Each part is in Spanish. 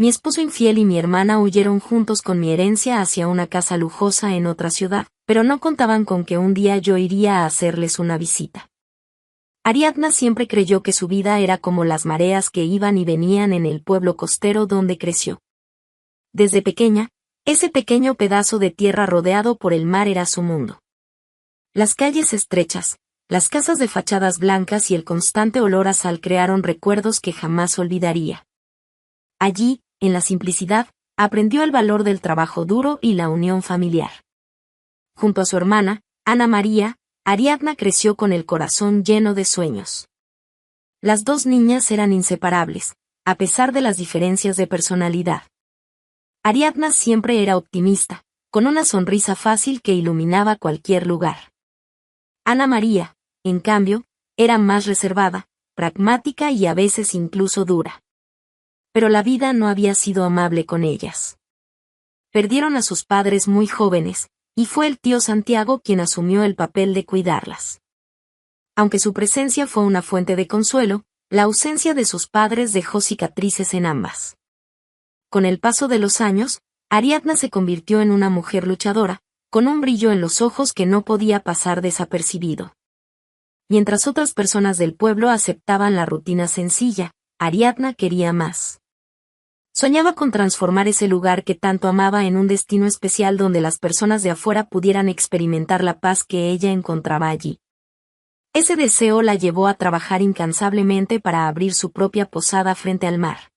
Mi esposo infiel y mi hermana huyeron juntos con mi herencia hacia una casa lujosa en otra ciudad, pero no contaban con que un día yo iría a hacerles una visita. Ariadna siempre creyó que su vida era como las mareas que iban y venían en el pueblo costero donde creció. Desde pequeña, ese pequeño pedazo de tierra rodeado por el mar era su mundo. Las calles estrechas, las casas de fachadas blancas y el constante olor a sal crearon recuerdos que jamás olvidaría. Allí, en la simplicidad, aprendió el valor del trabajo duro y la unión familiar. Junto a su hermana, Ana María, Ariadna creció con el corazón lleno de sueños. Las dos niñas eran inseparables, a pesar de las diferencias de personalidad. Ariadna siempre era optimista, con una sonrisa fácil que iluminaba cualquier lugar. Ana María, en cambio, era más reservada, pragmática y a veces incluso dura. Pero la vida no había sido amable con ellas. Perdieron a sus padres muy jóvenes, y fue el tío Santiago quien asumió el papel de cuidarlas. Aunque su presencia fue una fuente de consuelo, la ausencia de sus padres dejó cicatrices en ambas. Con el paso de los años, Ariadna se convirtió en una mujer luchadora, con un brillo en los ojos que no podía pasar desapercibido. Mientras otras personas del pueblo aceptaban la rutina sencilla, Ariadna quería más. Soñaba con transformar ese lugar que tanto amaba en un destino especial donde las personas de afuera pudieran experimentar la paz que ella encontraba allí. Ese deseo la llevó a trabajar incansablemente para abrir su propia posada frente al mar.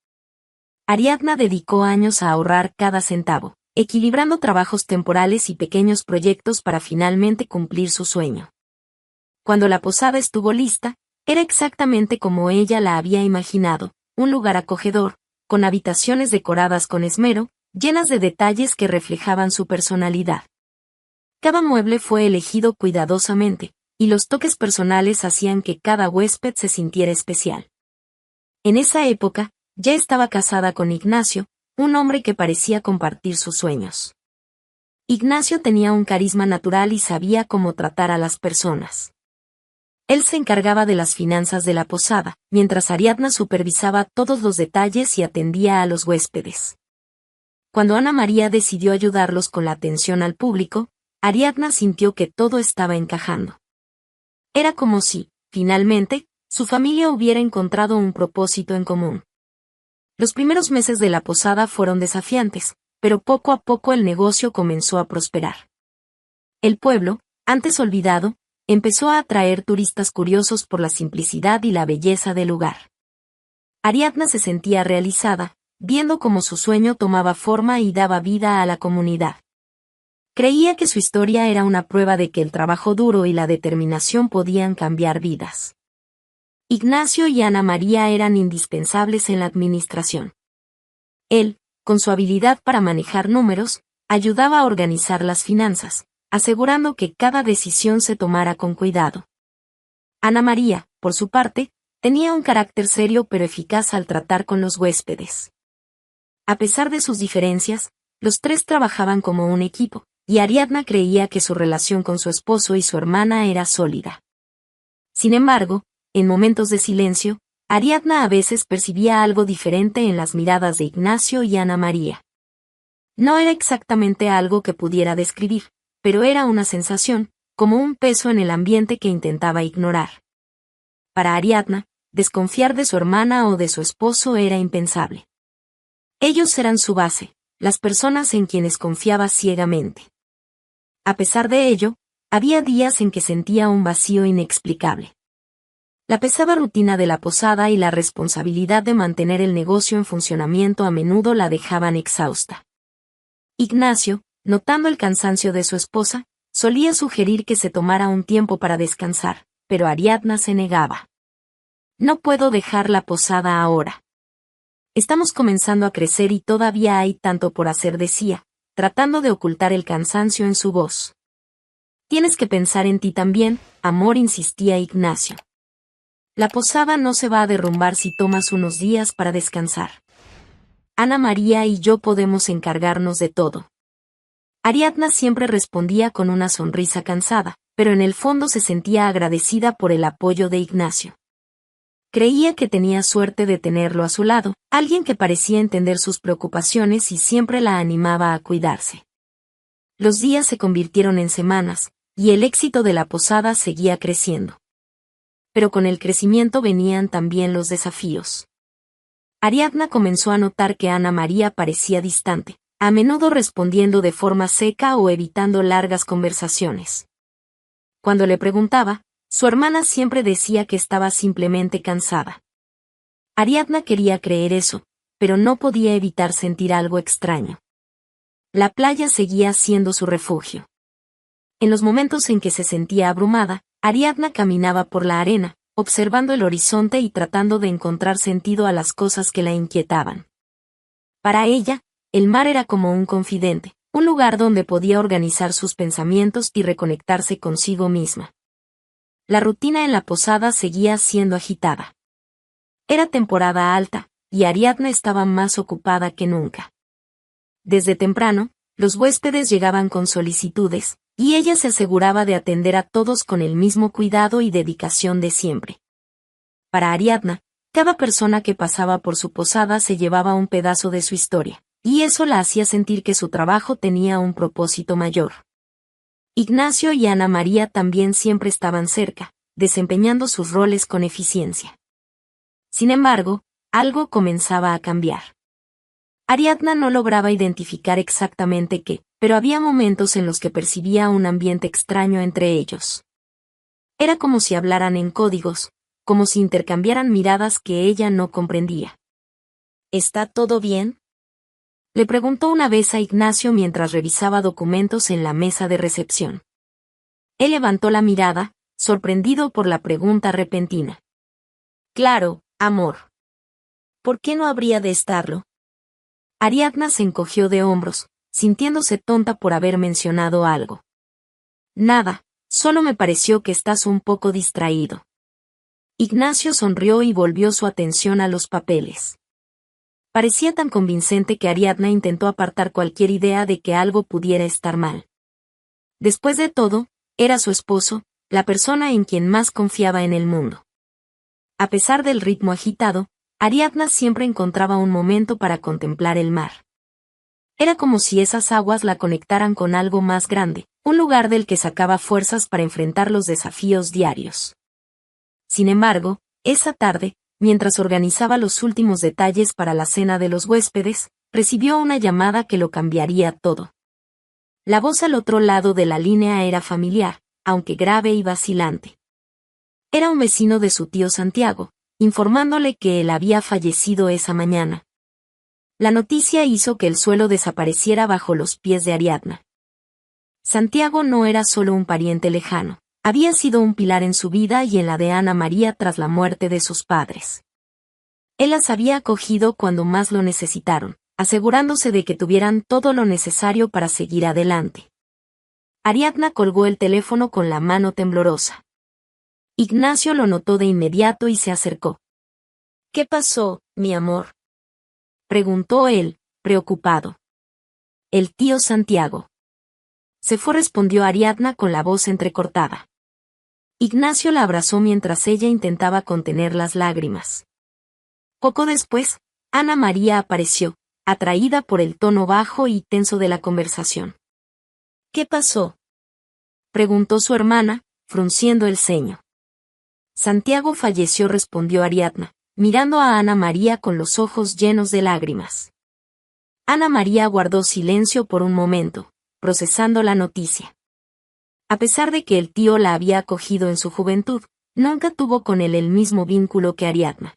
Ariadna dedicó años a ahorrar cada centavo, equilibrando trabajos temporales y pequeños proyectos para finalmente cumplir su sueño. Cuando la posada estuvo lista, era exactamente como ella la había imaginado, un lugar acogedor, con habitaciones decoradas con esmero, llenas de detalles que reflejaban su personalidad. Cada mueble fue elegido cuidadosamente, y los toques personales hacían que cada huésped se sintiera especial. En esa época, ya estaba casada con Ignacio, un hombre que parecía compartir sus sueños. Ignacio tenía un carisma natural y sabía cómo tratar a las personas. Él se encargaba de las finanzas de la posada, mientras Ariadna supervisaba todos los detalles y atendía a los huéspedes. Cuando Ana María decidió ayudarlos con la atención al público, Ariadna sintió que todo estaba encajando. Era como si, finalmente, su familia hubiera encontrado un propósito en común. Los primeros meses de la posada fueron desafiantes, pero poco a poco el negocio comenzó a prosperar. El pueblo, antes olvidado, empezó a atraer turistas curiosos por la simplicidad y la belleza del lugar. Ariadna se sentía realizada, viendo cómo su sueño tomaba forma y daba vida a la comunidad. Creía que su historia era una prueba de que el trabajo duro y la determinación podían cambiar vidas. Ignacio y Ana María eran indispensables en la administración. Él, con su habilidad para manejar números, ayudaba a organizar las finanzas, asegurando que cada decisión se tomara con cuidado. Ana María, por su parte, tenía un carácter serio pero eficaz al tratar con los huéspedes. A pesar de sus diferencias, los tres trabajaban como un equipo, y Ariadna creía que su relación con su esposo y su hermana era sólida. Sin embargo, en momentos de silencio, Ariadna a veces percibía algo diferente en las miradas de Ignacio y Ana María. No era exactamente algo que pudiera describir, pero era una sensación, como un peso en el ambiente que intentaba ignorar. Para Ariadna, desconfiar de su hermana o de su esposo era impensable. Ellos eran su base, las personas en quienes confiaba ciegamente. A pesar de ello, había días en que sentía un vacío inexplicable. La pesada rutina de la posada y la responsabilidad de mantener el negocio en funcionamiento a menudo la dejaban exhausta. Ignacio, notando el cansancio de su esposa, solía sugerir que se tomara un tiempo para descansar, pero Ariadna se negaba. No puedo dejar la posada ahora. Estamos comenzando a crecer y todavía hay tanto por hacer, decía, tratando de ocultar el cansancio en su voz. Tienes que pensar en ti también, amor, insistía Ignacio. La posada no se va a derrumbar si tomas unos días para descansar. Ana María y yo podemos encargarnos de todo. Ariadna siempre respondía con una sonrisa cansada, pero en el fondo se sentía agradecida por el apoyo de Ignacio. Creía que tenía suerte de tenerlo a su lado, alguien que parecía entender sus preocupaciones y siempre la animaba a cuidarse. Los días se convirtieron en semanas, y el éxito de la posada seguía creciendo. Pero con el crecimiento venían también los desafíos. Ariadna comenzó a notar que Ana María parecía distante, a menudo respondiendo de forma seca o evitando largas conversaciones. Cuando le preguntaba, su hermana siempre decía que estaba simplemente cansada. Ariadna quería creer eso, pero no podía evitar sentir algo extraño. La playa seguía siendo su refugio. En los momentos en que se sentía abrumada, Ariadna caminaba por la arena, observando el horizonte y tratando de encontrar sentido a las cosas que la inquietaban. Para ella, el mar era como un confidente, un lugar donde podía organizar sus pensamientos y reconectarse consigo misma. La rutina en la posada seguía siendo agitada. Era temporada alta, y Ariadna estaba más ocupada que nunca. Desde temprano, los huéspedes llegaban con solicitudes, y ella se aseguraba de atender a todos con el mismo cuidado y dedicación de siempre. Para Ariadna, cada persona que pasaba por su posada se llevaba un pedazo de su historia, y eso la hacía sentir que su trabajo tenía un propósito mayor. Ignacio y Ana María también siempre estaban cerca, desempeñando sus roles con eficiencia. Sin embargo, algo comenzaba a cambiar. Ariadna no lograba identificar exactamente qué, pero había momentos en los que percibía un ambiente extraño entre ellos. Era como si hablaran en códigos, como si intercambiaran miradas que ella no comprendía. ¿Está todo bien?, le preguntó una vez a Ignacio mientras revisaba documentos en la mesa de recepción. Él levantó la mirada, sorprendido por la pregunta repentina. Claro, amor. ¿Por qué no habría de estarlo? Ariadna se encogió de hombros, sintiéndose tonta por haber mencionado algo. Nada, solo me pareció que estás un poco distraído. Ignacio sonrió y volvió su atención a los papeles. Parecía tan convincente que Ariadna intentó apartar cualquier idea de que algo pudiera estar mal. Después de todo, era su esposo, la persona en quien más confiaba en el mundo. A pesar del ritmo agitado, Ariadna siempre encontraba un momento para contemplar el mar. Era como si esas aguas la conectaran con algo más grande, un lugar del que sacaba fuerzas para enfrentar los desafíos diarios. Sin embargo, esa tarde, mientras organizaba los últimos detalles para la cena de los huéspedes, recibió una llamada que lo cambiaría todo. La voz al otro lado de la línea era familiar, aunque grave y vacilante. Era un vecino de su tío Santiago, informándole que él había fallecido esa mañana. La noticia hizo que el suelo desapareciera bajo los pies de Ariadna. Santiago no era solo un pariente lejano. Había sido un pilar en su vida y en la de Ana María tras la muerte de sus padres. Él las había acogido cuando más lo necesitaron, asegurándose de que tuvieran todo lo necesario para seguir adelante. Ariadna colgó el teléfono con la mano temblorosa. Ignacio lo notó de inmediato y se acercó. ¿Qué pasó, mi amor?, preguntó él, preocupado. El tío Santiago. Se fue, respondió Ariadna con la voz entrecortada. Ignacio la abrazó mientras ella intentaba contener las lágrimas. Poco después, Ana María apareció, atraída por el tono bajo y tenso de la conversación. ¿Qué pasó?, preguntó su hermana, frunciendo el ceño. Santiago falleció, respondió Ariadna, mirando a Ana María con los ojos llenos de lágrimas. Ana María guardó silencio por un momento, procesando la noticia. A pesar de que el tío la había acogido en su juventud, nunca tuvo con él el mismo vínculo que Ariadna.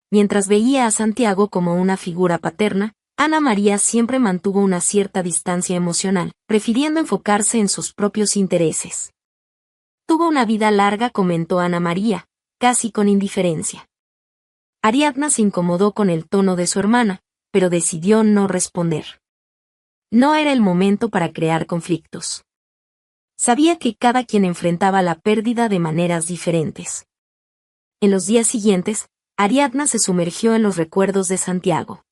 Mientras veía a Santiago como una figura paterna, Ana María siempre mantuvo una cierta distancia emocional, prefiriendo enfocarse en sus propios intereses. Tuvo una vida larga, comentó Ana María, casi con indiferencia. Ariadna se incomodó con el tono de su hermana, pero decidió no responder. No era el momento para crear conflictos. Sabía que cada quien enfrentaba la pérdida de maneras diferentes. En los días siguientes, Ariadna se sumergió en los recuerdos de Santiago.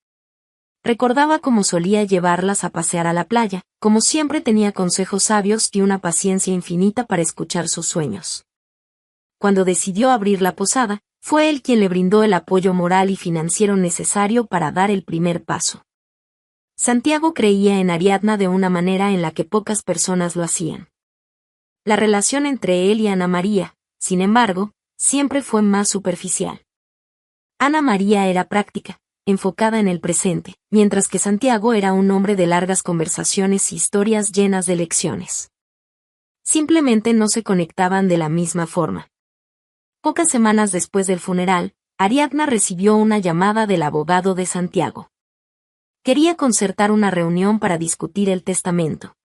Recordaba cómo solía llevarlas a pasear a la playa, como siempre tenía consejos sabios y una paciencia infinita para escuchar sus sueños. Cuando decidió abrir la posada, Fue él quien le brindó el apoyo moral y financiero necesario para dar el primer paso. Santiago creía en Ariadna de una manera en la que pocas personas lo hacían. La relación entre él y Ana María, sin embargo, siempre fue más superficial. Ana María era práctica, enfocada en el presente, mientras que Santiago era un hombre de largas conversaciones y historias llenas de lecciones. Simplemente no se conectaban de la misma forma. Pocas semanas después del funeral, Ariadna recibió una llamada del abogado de Santiago. Quería concertar una reunión para discutir el testamento.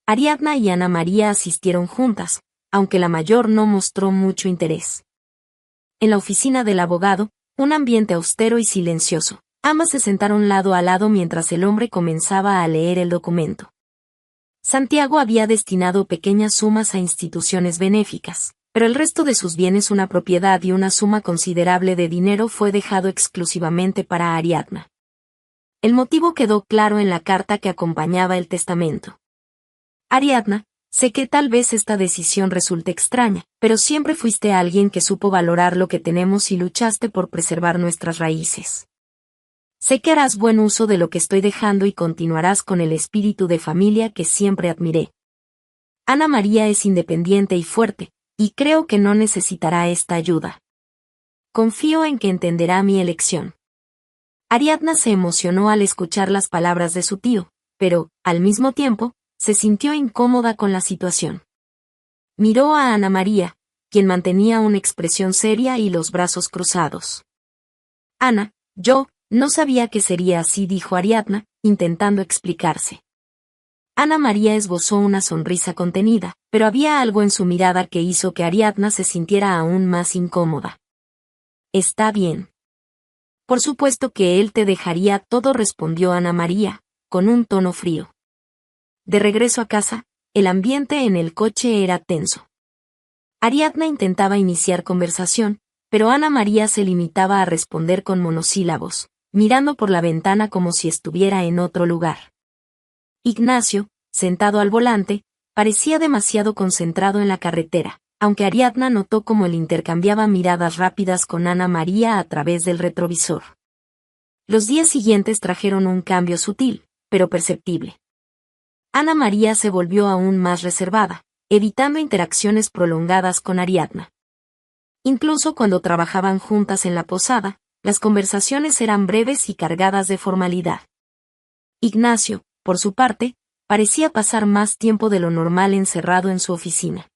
Ariadna y Ana María asistieron juntas, aunque la mayor no mostró mucho interés. En la oficina del abogado, un ambiente austero y silencioso. Ambas se sentaron lado a lado mientras el hombre comenzaba a leer el documento. Santiago había destinado pequeñas sumas a instituciones benéficas, pero el resto de sus bienes, una propiedad y una suma considerable de dinero, fue dejado exclusivamente para Ariadna. El motivo quedó claro en la carta que acompañaba el testamento. Ariadna, sé que tal vez esta decisión resulte extraña, pero siempre fuiste alguien que supo valorar lo que tenemos y luchaste por preservar nuestras raíces. Sé que harás buen uso de lo que estoy dejando y continuarás con el espíritu de familia que siempre admiré. Ana María es independiente y fuerte, y creo que no necesitará esta ayuda. Confío en que entenderá mi elección. Ariadna se emocionó al escuchar las palabras de su tío, pero, al mismo tiempo, se sintió incómoda con la situación. Miró a Ana María, quien mantenía una expresión seria y los brazos cruzados. Ana, yo no sabía que sería así, dijo Ariadna, intentando explicarse. Ana María esbozó una sonrisa contenida, pero había algo en su mirada que hizo que Ariadna se sintiera aún más incómoda. Está bien. Por supuesto que él te dejaría todo, respondió Ana María, con un tono frío. De regreso a casa, el ambiente en el coche era tenso. Ariadna intentaba iniciar conversación, pero Ana María se limitaba a responder con monosílabos, mirando por la ventana como si estuviera en otro lugar. Ignacio, sentado al volante, parecía demasiado concentrado en la carretera, aunque Ariadna notó cómo él intercambiaba miradas rápidas con Ana María a través del retrovisor. Los días siguientes trajeron un cambio sutil, pero perceptible. Ana María se volvió aún más reservada, evitando interacciones prolongadas con Ariadna. Incluso cuando trabajaban juntas en la posada, las conversaciones eran breves y cargadas de formalidad. Ignacio, por su parte, parecía pasar más tiempo de lo normal encerrado en su oficina.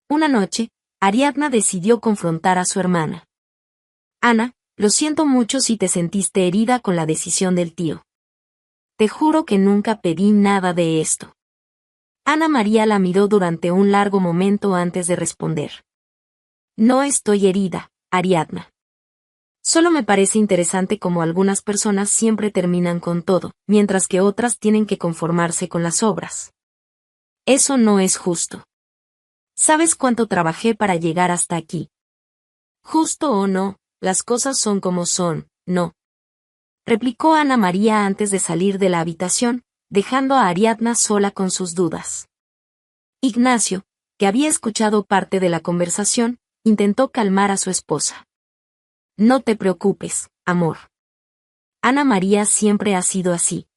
Una noche, Ariadna decidió confrontar a su hermana. Ana, lo siento mucho si te sentiste herida con la decisión del tío. Te juro que nunca pedí nada de esto. Ana María la miró durante un largo momento antes de responder. No estoy herida, Ariadna. Solo me parece interesante cómo algunas personas siempre terminan con todo, mientras que otras tienen que conformarse con las obras. Eso no es justo. ¿Sabes cuánto trabajé para llegar hasta aquí? Justo o no, las cosas son como son, ¿no? Replicó Ana María antes de salir de la habitación, dejando a Ariadna sola con sus dudas. Ignacio, que había escuchado parte de la conversación, intentó calmar a su esposa. No te preocupes, amor. Ana María siempre ha sido así.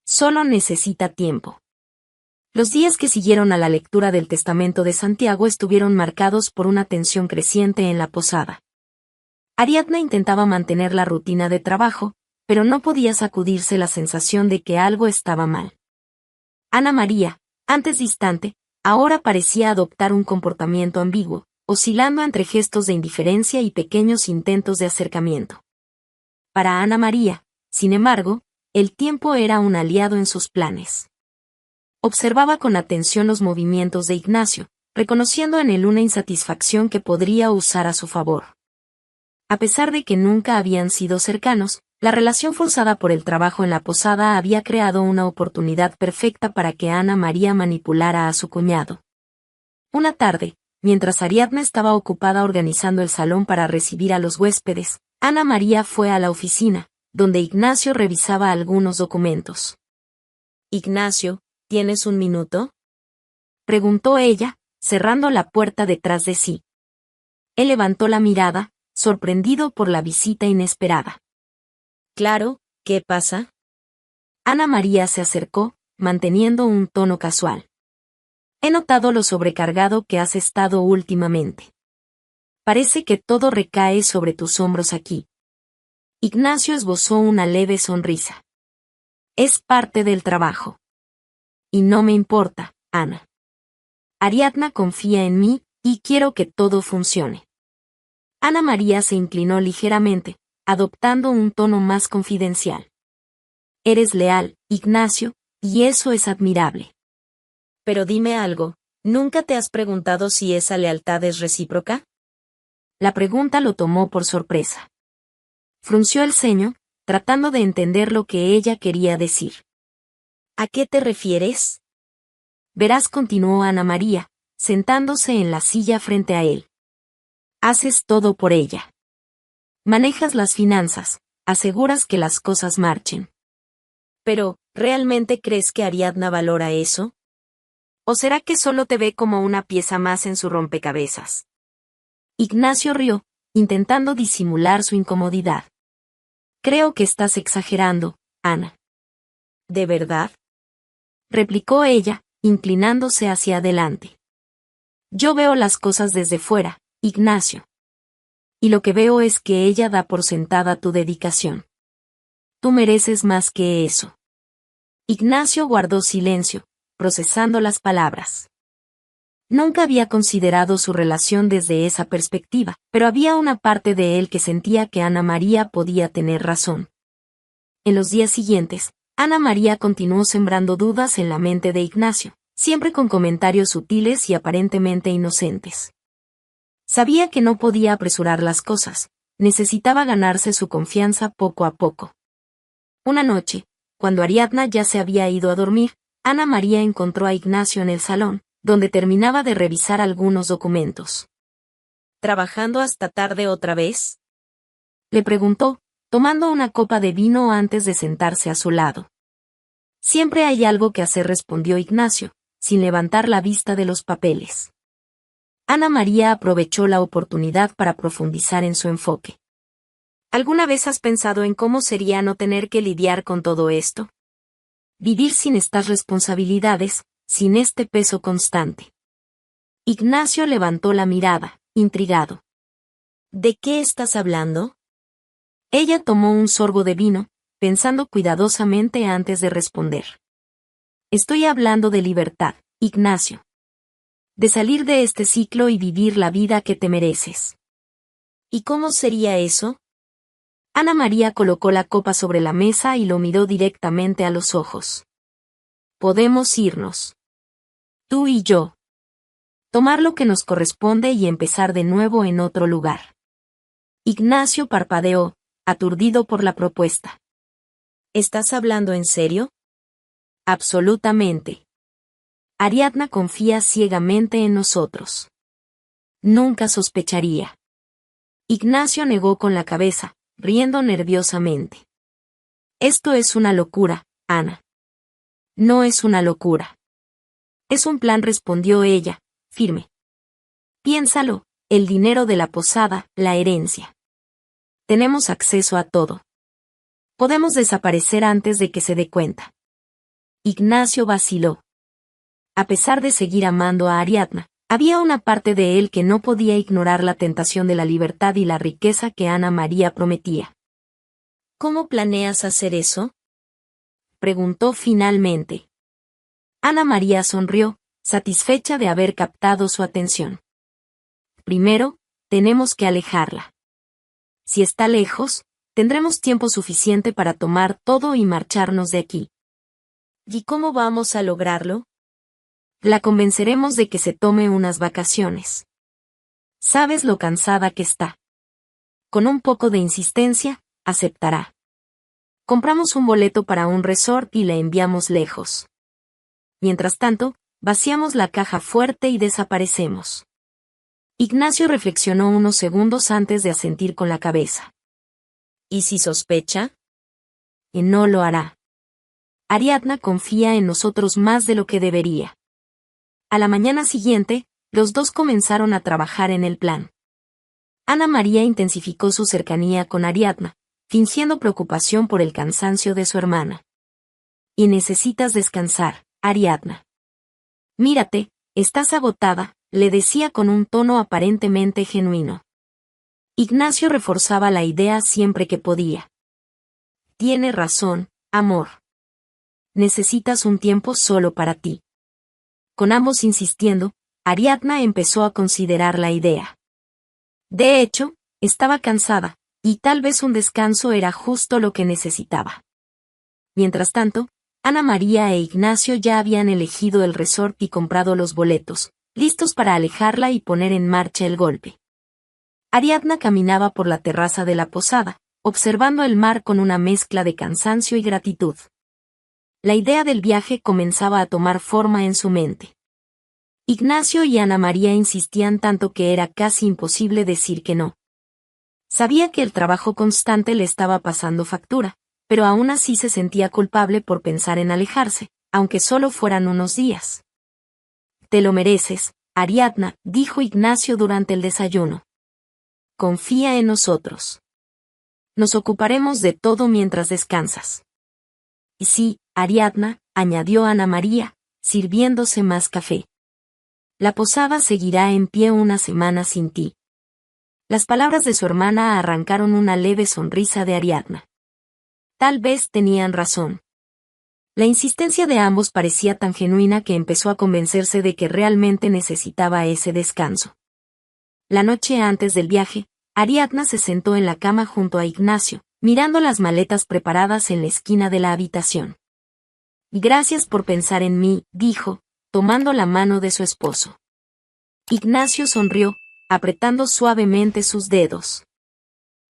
Solo necesita tiempo. Los días que siguieron a la lectura del testamento de Santiago estuvieron marcados por una tensión creciente en la posada. Ariadna intentaba mantener la rutina de trabajo, pero no podía sacudirse la sensación de que algo estaba mal. Ana María, antes distante, ahora parecía adoptar un comportamiento ambiguo, oscilando entre gestos de indiferencia y pequeños intentos de acercamiento. Para Ana María, sin embargo, el tiempo era un aliado en sus planes. Observaba con atención los movimientos de Ignacio, reconociendo en él una insatisfacción que podría usar a su favor. A pesar de que nunca habían sido cercanos, la relación forzada por el trabajo en la posada había creado una oportunidad perfecta para que Ana María manipulara a su cuñado. Una tarde, mientras Ariadna estaba ocupada organizando el salón para recibir a los huéspedes, Ana María fue a la oficina, donde Ignacio revisaba algunos documentos. Ignacio, ¿tienes un minuto?, preguntó ella, cerrando la puerta detrás de sí. Él levantó la mirada, sorprendido por la visita inesperada. Claro, ¿qué pasa? Ana María se acercó, manteniendo un tono casual. He notado lo sobrecargado que has estado últimamente. Parece que todo recae sobre tus hombros aquí. Ignacio esbozó una leve sonrisa. Es parte del trabajo. Y no me importa, Ana. Ariadna confía en mí, y quiero que todo funcione. Ana María se inclinó ligeramente, adoptando un tono más confidencial. Eres leal, Ignacio, y eso es admirable. Pero dime algo, ¿nunca te has preguntado si esa lealtad es recíproca? La pregunta lo tomó por sorpresa. Frunció el ceño, tratando de entender lo que ella quería decir. ¿A qué te refieres? Verás, continuó Ana María, sentándose en la silla frente a él. Haces todo por ella. Manejas las finanzas, aseguras que las cosas marchen. Pero, ¿realmente crees que Ariadna valora eso? ¿O será que solo te ve como una pieza más en su rompecabezas? Ignacio rió, intentando disimular su incomodidad. Creo que estás exagerando, Ana. ¿De verdad? Replicó ella, inclinándose hacia adelante. Yo veo las cosas desde fuera, Ignacio. Y lo que veo es que ella da por sentada tu dedicación. Tú mereces más que eso. Ignacio guardó silencio, procesando las palabras. Nunca había considerado su relación desde esa perspectiva, pero había una parte de él que sentía que Ana María podía tener razón. En los días siguientes, Ana María continuó sembrando dudas en la mente de Ignacio, siempre con comentarios sutiles y aparentemente inocentes. Sabía que no podía apresurar las cosas, necesitaba ganarse su confianza poco a poco. Una noche, cuando Ariadna ya se había ido a dormir, Ana María encontró a Ignacio en el salón, donde terminaba de revisar algunos documentos. ¿Trabajando hasta tarde otra vez? Le preguntó, tomando una copa de vino antes de sentarse a su lado. Siempre hay algo que hacer, respondió Ignacio, sin levantar la vista de los papeles. Ana María aprovechó la oportunidad para profundizar en su enfoque. ¿Alguna vez has pensado en cómo sería no tener que lidiar con todo esto? Vivir sin estas responsabilidades, sin este peso constante. Ignacio levantó la mirada, intrigado. ¿De qué estás hablando? Ella tomó un sorbo de vino, pensando cuidadosamente antes de responder. Estoy hablando de libertad, Ignacio. De salir de este ciclo y vivir la vida que te mereces. ¿Y cómo sería eso? Ana María colocó la copa sobre la mesa y lo miró directamente a los ojos. Podemos irnos. Tú y yo. Tomar lo que nos corresponde y empezar de nuevo en otro lugar. Ignacio parpadeó, aturdido por la propuesta. ¿Estás hablando en serio? Absolutamente. Ariadna confía ciegamente en nosotros. Nunca sospecharía. Ignacio negó con la cabeza, riendo nerviosamente. Esto es una locura, Ana. No es una locura. Es un plan, respondió ella, firme. Piénsalo, el dinero de la posada, la herencia. Tenemos acceso a todo. Podemos desaparecer antes de que se dé cuenta. Ignacio vaciló. A pesar de seguir amando a Ariadna, había una parte de él que no podía ignorar la tentación de la libertad y la riqueza que Ana María prometía. ¿Cómo planeas hacer eso? Preguntó finalmente. Ana María sonrió, satisfecha de haber captado su atención. Primero, tenemos que alejarla. Si está lejos, tendremos tiempo suficiente para tomar todo y marcharnos de aquí. ¿Y cómo vamos a lograrlo? La convenceremos de que se tome unas vacaciones. Sabes lo cansada que está. Con un poco de insistencia, aceptará. Compramos un boleto para un resort y la enviamos lejos. Mientras tanto, vaciamos la caja fuerte y desaparecemos. Ignacio reflexionó unos segundos antes de asentir con la cabeza. ¿Y si sospecha? Y no lo hará. Ariadna confía en nosotros más de lo que debería. A la mañana siguiente, los dos comenzaron a trabajar en el plan. Ana María intensificó su cercanía con Ariadna, fingiendo preocupación por el cansancio de su hermana. Y necesitas descansar, Ariadna. Mírate, estás agotada, le decía con un tono aparentemente genuino. Ignacio reforzaba la idea siempre que podía. Tiene razón, amor. Necesitas un tiempo solo para ti. Con ambos insistiendo, Ariadna empezó a considerar la idea. De hecho, estaba cansada, y tal vez un descanso era justo lo que necesitaba. Mientras tanto, Ana María e Ignacio ya habían elegido el resort y comprado los boletos, listos para alejarla y poner en marcha el golpe. Ariadna caminaba por la terraza de la posada, observando el mar con una mezcla de cansancio y gratitud. La idea del viaje comenzaba a tomar forma en su mente. Ignacio y Ana María insistían tanto que era casi imposible decir que no. Sabía que el trabajo constante le estaba pasando factura, pero aún así se sentía culpable por pensar en alejarse, aunque solo fueran unos días. Te lo mereces, Ariadna, dijo Ignacio durante el desayuno. Confía en nosotros. Nos ocuparemos de todo mientras descansas. Y sí, Ariadna, añadió Ana María, sirviéndose más café. La posada seguirá en pie una semana sin ti. Las palabras de su hermana arrancaron una leve sonrisa de Ariadna. Tal vez tenían razón. La insistencia de ambos parecía tan genuina que empezó a convencerse de que realmente necesitaba ese descanso. La noche antes del viaje, Ariadna se sentó en la cama junto a Ignacio, mirando las maletas preparadas en la esquina de la habitación. Gracias por pensar en mí, dijo, tomando la mano de su esposo. Ignacio sonrió, apretando suavemente sus dedos.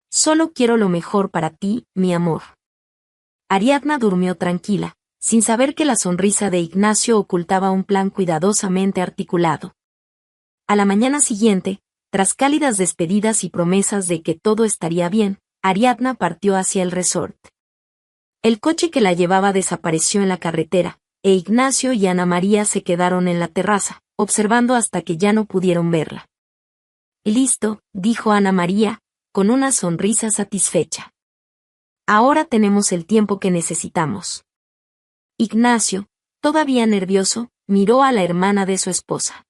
Solo quiero lo mejor para ti, mi amor. Ariadna durmió tranquila, sin saber que la sonrisa de Ignacio ocultaba un plan cuidadosamente articulado. A la mañana siguiente, tras cálidas despedidas y promesas de que todo estaría bien, Ariadna partió hacia el resort. El coche que la llevaba desapareció en la carretera, e Ignacio y Ana María se quedaron en la terraza, observando hasta que ya no pudieron verla. Listo, dijo Ana María, con una sonrisa satisfecha. Ahora tenemos el tiempo que necesitamos. Ignacio, todavía nervioso, miró a la hermana de su esposa.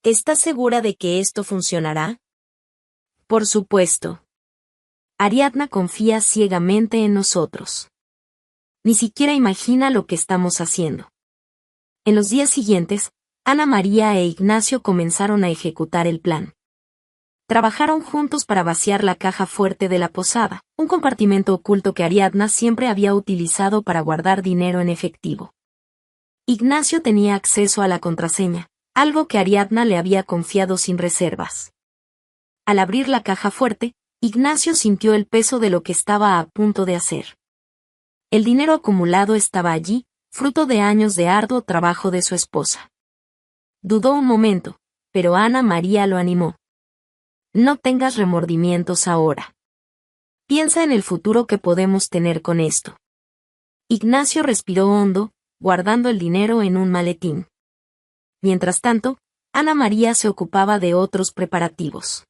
¿Estás segura de que esto funcionará? Por supuesto. Ariadna confía ciegamente en nosotros. Ni siquiera imagina lo que estamos haciendo. En los días siguientes, Ana María e Ignacio comenzaron a ejecutar el plan. Trabajaron juntos para vaciar la caja fuerte de la posada, un compartimento oculto que Ariadna siempre había utilizado para guardar dinero en efectivo. Ignacio tenía acceso a la contraseña, algo que Ariadna le había confiado sin reservas. Al abrir la caja fuerte, Ignacio sintió el peso de lo que estaba a punto de hacer. El dinero acumulado estaba allí, fruto de años de arduo trabajo de su esposa. Dudó un momento, pero Ana María lo animó. No tengas remordimientos ahora. Piensa en el futuro que podemos tener con esto. Ignacio respiró hondo, guardando el dinero en un maletín. Mientras tanto, Ana María se ocupaba de otros preparativos.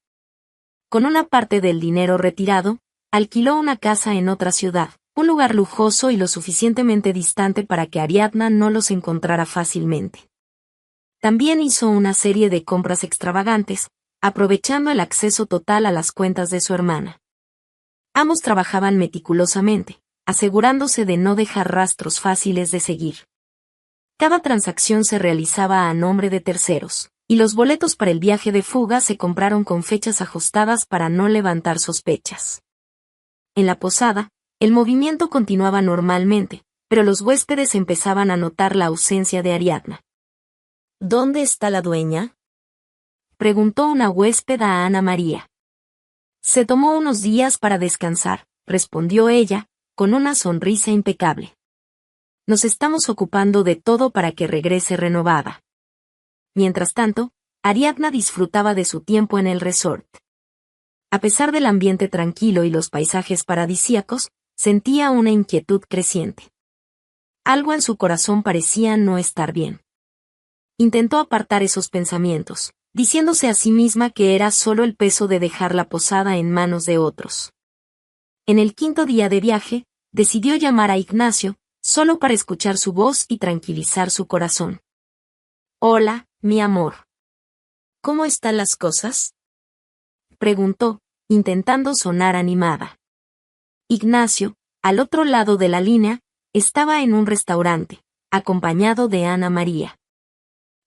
Con una parte del dinero retirado, alquiló una casa en otra ciudad, un lugar lujoso y lo suficientemente distante para que Ariadna no los encontrara fácilmente. También hizo una serie de compras extravagantes, aprovechando el acceso total a las cuentas de su hermana. Ambos trabajaban meticulosamente, asegurándose de no dejar rastros fáciles de seguir. Cada transacción se realizaba a nombre de terceros, y los boletos para el viaje de fuga se compraron con fechas ajustadas para no levantar sospechas. En la posada, el movimiento continuaba normalmente, pero los huéspedes empezaban a notar la ausencia de Ariadna. ¿Dónde está la dueña?, preguntó una huésped a Ana María. Se tomó unos días para descansar, respondió ella, con una sonrisa impecable. Nos estamos ocupando de todo para que regrese renovada. Mientras tanto, Ariadna disfrutaba de su tiempo en el resort. A pesar del ambiente tranquilo y los paisajes paradisíacos, sentía una inquietud creciente. Algo en su corazón parecía no estar bien. Intentó apartar esos pensamientos, diciéndose a sí misma que era solo el peso de dejar la posada en manos de otros. En el 5.º día de viaje, decidió llamar a Ignacio, solo para escuchar su voz y tranquilizar su corazón. «Hola, mi amor. ¿Cómo están las cosas?», preguntó, intentando sonar animada. Ignacio, al otro lado de la línea, estaba en un restaurante, acompañado de Ana María.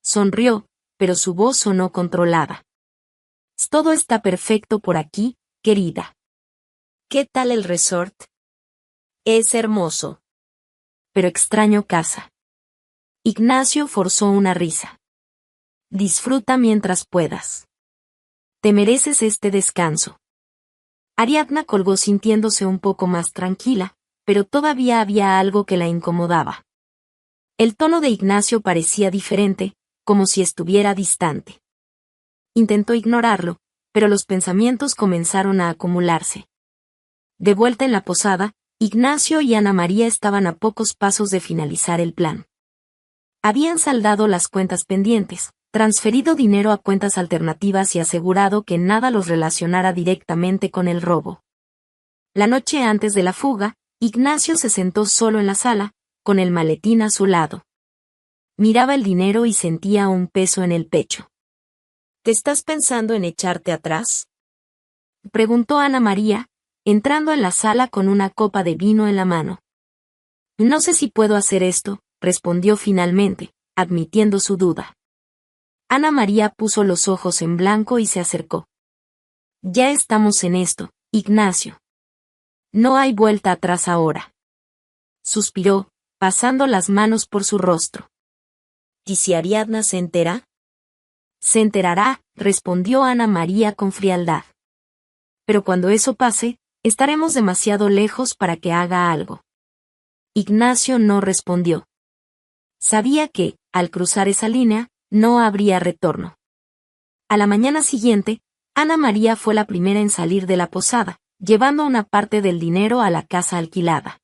Sonrió, pero su voz sonó controlada. «Todo está perfecto por aquí, querida. ¿Qué tal el resort? Es hermoso. Pero extraño casa». Ignacio forzó una risa. «Disfruta mientras puedas. Te mereces este descanso». Ariadna colgó sintiéndose un poco más tranquila, pero todavía había algo que la incomodaba. El tono de Ignacio parecía diferente, como si estuviera distante. Intentó ignorarlo, pero los pensamientos comenzaron a acumularse. De vuelta en la posada, Ignacio y Ana María estaban a pocos pasos de finalizar el plan. Habían saldado las cuentas pendientes, transferido dinero a cuentas alternativas y asegurado que nada los relacionara directamente con el robo. La noche antes de la fuga, Ignacio se sentó solo en la sala, con el maletín a su lado. Miraba el dinero y sentía un peso en el pecho. «¿Te estás pensando en echarte atrás?», preguntó Ana María, entrando en la sala con una copa de vino en la mano. «No sé si puedo hacer esto», respondió finalmente, admitiendo su duda. Ana María puso los ojos en blanco y se acercó. «Ya estamos en esto, Ignacio. No hay vuelta atrás ahora». Suspiró, pasando las manos por su rostro. «¿Y si Ariadna se entera?». «Se enterará», respondió Ana María con frialdad. «Pero cuando eso pase, estaremos demasiado lejos para que haga algo». Ignacio no respondió. Sabía que, al cruzar esa línea, no habría retorno. A la mañana siguiente, Ana María fue la primera en salir de la posada, llevando una parte del dinero a la casa alquilada.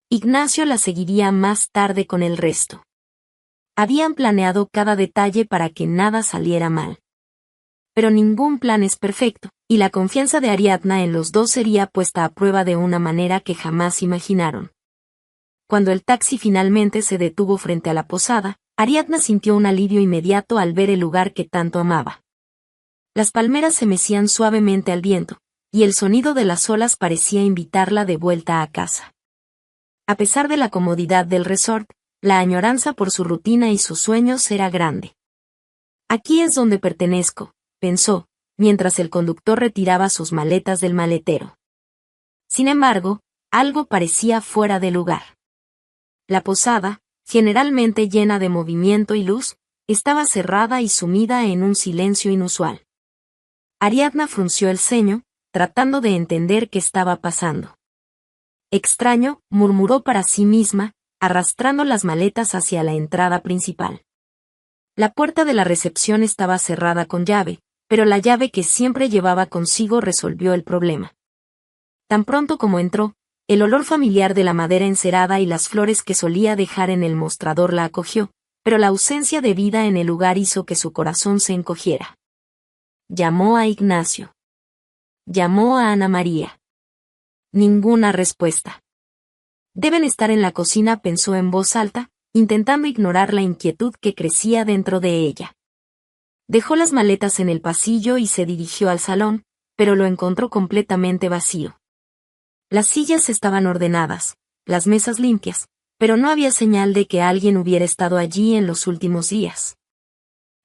Ignacio la seguiría más tarde con el resto. Habían planeado cada detalle para que nada saliera mal. Pero ningún plan es perfecto, y la confianza de Ariadna en los dos sería puesta a prueba de una manera que jamás imaginaron. Cuando el taxi finalmente se detuvo frente a la posada, Ariadna sintió un alivio inmediato al ver el lugar que tanto amaba. Las palmeras se mecían suavemente al viento, y el sonido de las olas parecía invitarla de vuelta a casa. A pesar de la comodidad del resort, la añoranza por su rutina y sus sueños era grande. «Aquí es donde pertenezco», pensó, mientras el conductor retiraba sus maletas del maletero. Sin embargo, algo parecía fuera de lugar. La posada, generalmente llena de movimiento y luz, estaba cerrada y sumida en un silencio inusual. Ariadna frunció el ceño, tratando de entender qué estaba pasando. «Extraño», murmuró para sí misma, arrastrando las maletas hacia la entrada principal. La puerta de la recepción estaba cerrada con llave, pero la llave que siempre llevaba consigo resolvió el problema. Tan pronto como entró, el olor familiar de la madera encerada y las flores que solía dejar en el mostrador la acogió, pero la ausencia de vida en el lugar hizo que su corazón se encogiera. Llamó a Ignacio. Llamó a Ana María. Ninguna respuesta. «Deben estar en la cocina», pensó en voz alta, intentando ignorar la inquietud que crecía dentro de ella. Dejó las maletas en el pasillo y se dirigió al salón, pero lo encontró completamente vacío. Las sillas estaban ordenadas, las mesas limpias, pero no había señal de que alguien hubiera estado allí en los últimos días.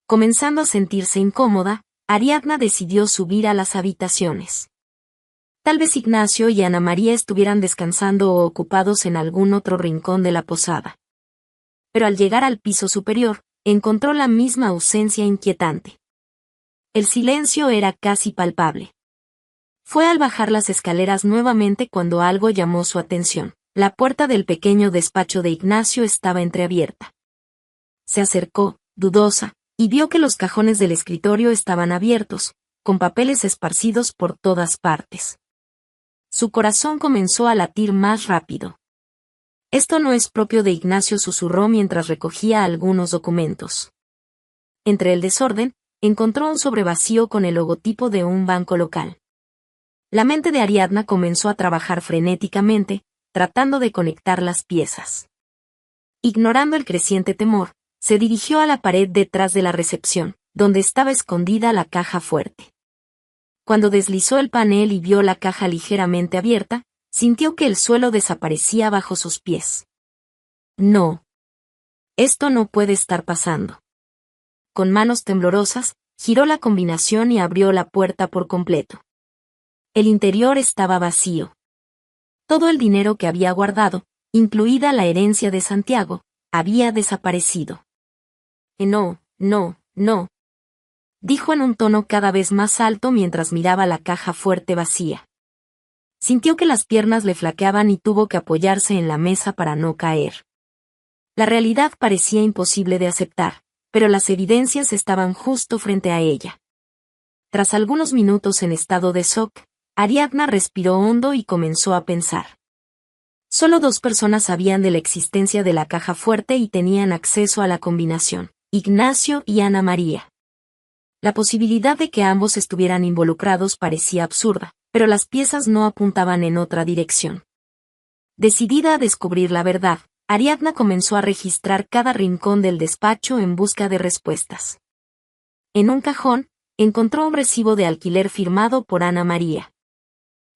Comenzando a sentirse incómoda, Ariadna decidió subir a las habitaciones. Tal vez Ignacio y Ana María estuvieran descansando o ocupados en algún otro rincón de la posada. Pero al llegar al piso superior, encontró la misma ausencia inquietante. El silencio era casi palpable. Fue al bajar las escaleras nuevamente cuando algo llamó su atención. La puerta del pequeño despacho de Ignacio estaba entreabierta. Se acercó, dudosa, y vio que los cajones del escritorio estaban abiertos, con papeles esparcidos por todas partes. Su corazón comenzó a latir más rápido. «Esto no es propio de Ignacio», susurró mientras recogía algunos documentos. Entre el desorden, encontró un sobre vacío con el logotipo de un banco local. La mente de Ariadna comenzó a trabajar frenéticamente, tratando de conectar las piezas. Ignorando el creciente temor, se dirigió a la pared detrás de la recepción, donde estaba escondida la caja fuerte. Cuando deslizó el panel y vio la caja ligeramente abierta, sintió que el suelo desaparecía bajo sus pies. No. Esto no puede estar pasando. Con manos temblorosas, giró la combinación y abrió la puerta por completo. El interior estaba vacío. Todo el dinero que había guardado, incluida la herencia de Santiago, había desaparecido. No, no, no, dijo en un tono cada vez más alto mientras miraba la caja fuerte vacía. Sintió que las piernas le flaqueaban y tuvo que apoyarse en la mesa para no caer. La realidad parecía imposible de aceptar, pero las evidencias estaban justo frente a ella. Tras algunos minutos en estado de shock, Ariadna respiró hondo y comenzó a pensar. Solo 2 personas sabían de la existencia de la caja fuerte y tenían acceso a la combinación: Ignacio y Ana María. La posibilidad de que ambos estuvieran involucrados parecía absurda, pero las piezas no apuntaban en otra dirección. Decidida a descubrir la verdad, Ariadna comenzó a registrar cada rincón del despacho en busca de respuestas. En un cajón, encontró un recibo de alquiler firmado por Ana María.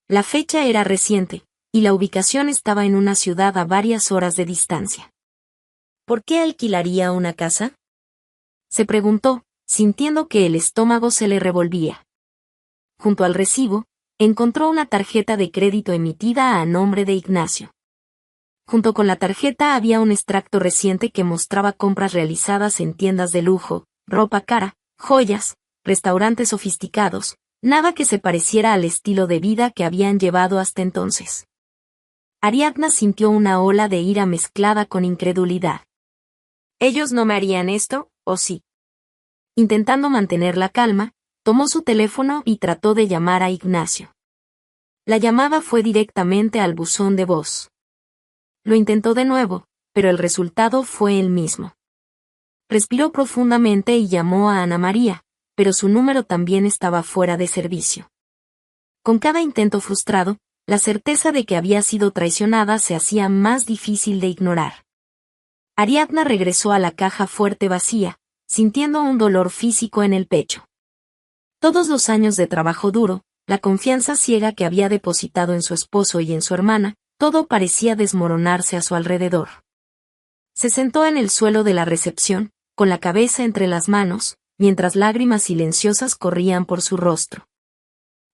La fecha era reciente, y la ubicación estaba en una ciudad a varias horas de distancia. ¿Por qué alquilaría una casa?, se preguntó, sintiendo que el estómago se le revolvía. Junto al recibo, encontró una tarjeta de crédito emitida a nombre de Ignacio. Junto con la tarjeta había un extracto reciente que mostraba compras realizadas en tiendas de lujo, ropa cara, joyas, restaurantes sofisticados, nada que se pareciera al estilo de vida que habían llevado hasta entonces. Ariadna sintió una ola de ira mezclada con incredulidad. ¿Ellos no me harían esto, o sí? Intentando mantener la calma, tomó su teléfono y trató de llamar a Ignacio. La llamada fue directamente al buzón de voz. Lo intentó de nuevo, pero el resultado fue el mismo. Respiró profundamente y llamó a Ana María, pero su número también estaba fuera de servicio. Con cada intento frustrado, la certeza de que había sido traicionada se hacía más difícil de ignorar. Ariadna regresó a la caja fuerte vacía, sintiendo un dolor físico en el pecho. Todos los años de trabajo duro, la confianza ciega que había depositado en su esposo y en su hermana, todo parecía desmoronarse a su alrededor. Se sentó en el suelo de la recepción, con la cabeza entre las manos, mientras lágrimas silenciosas corrían por su rostro.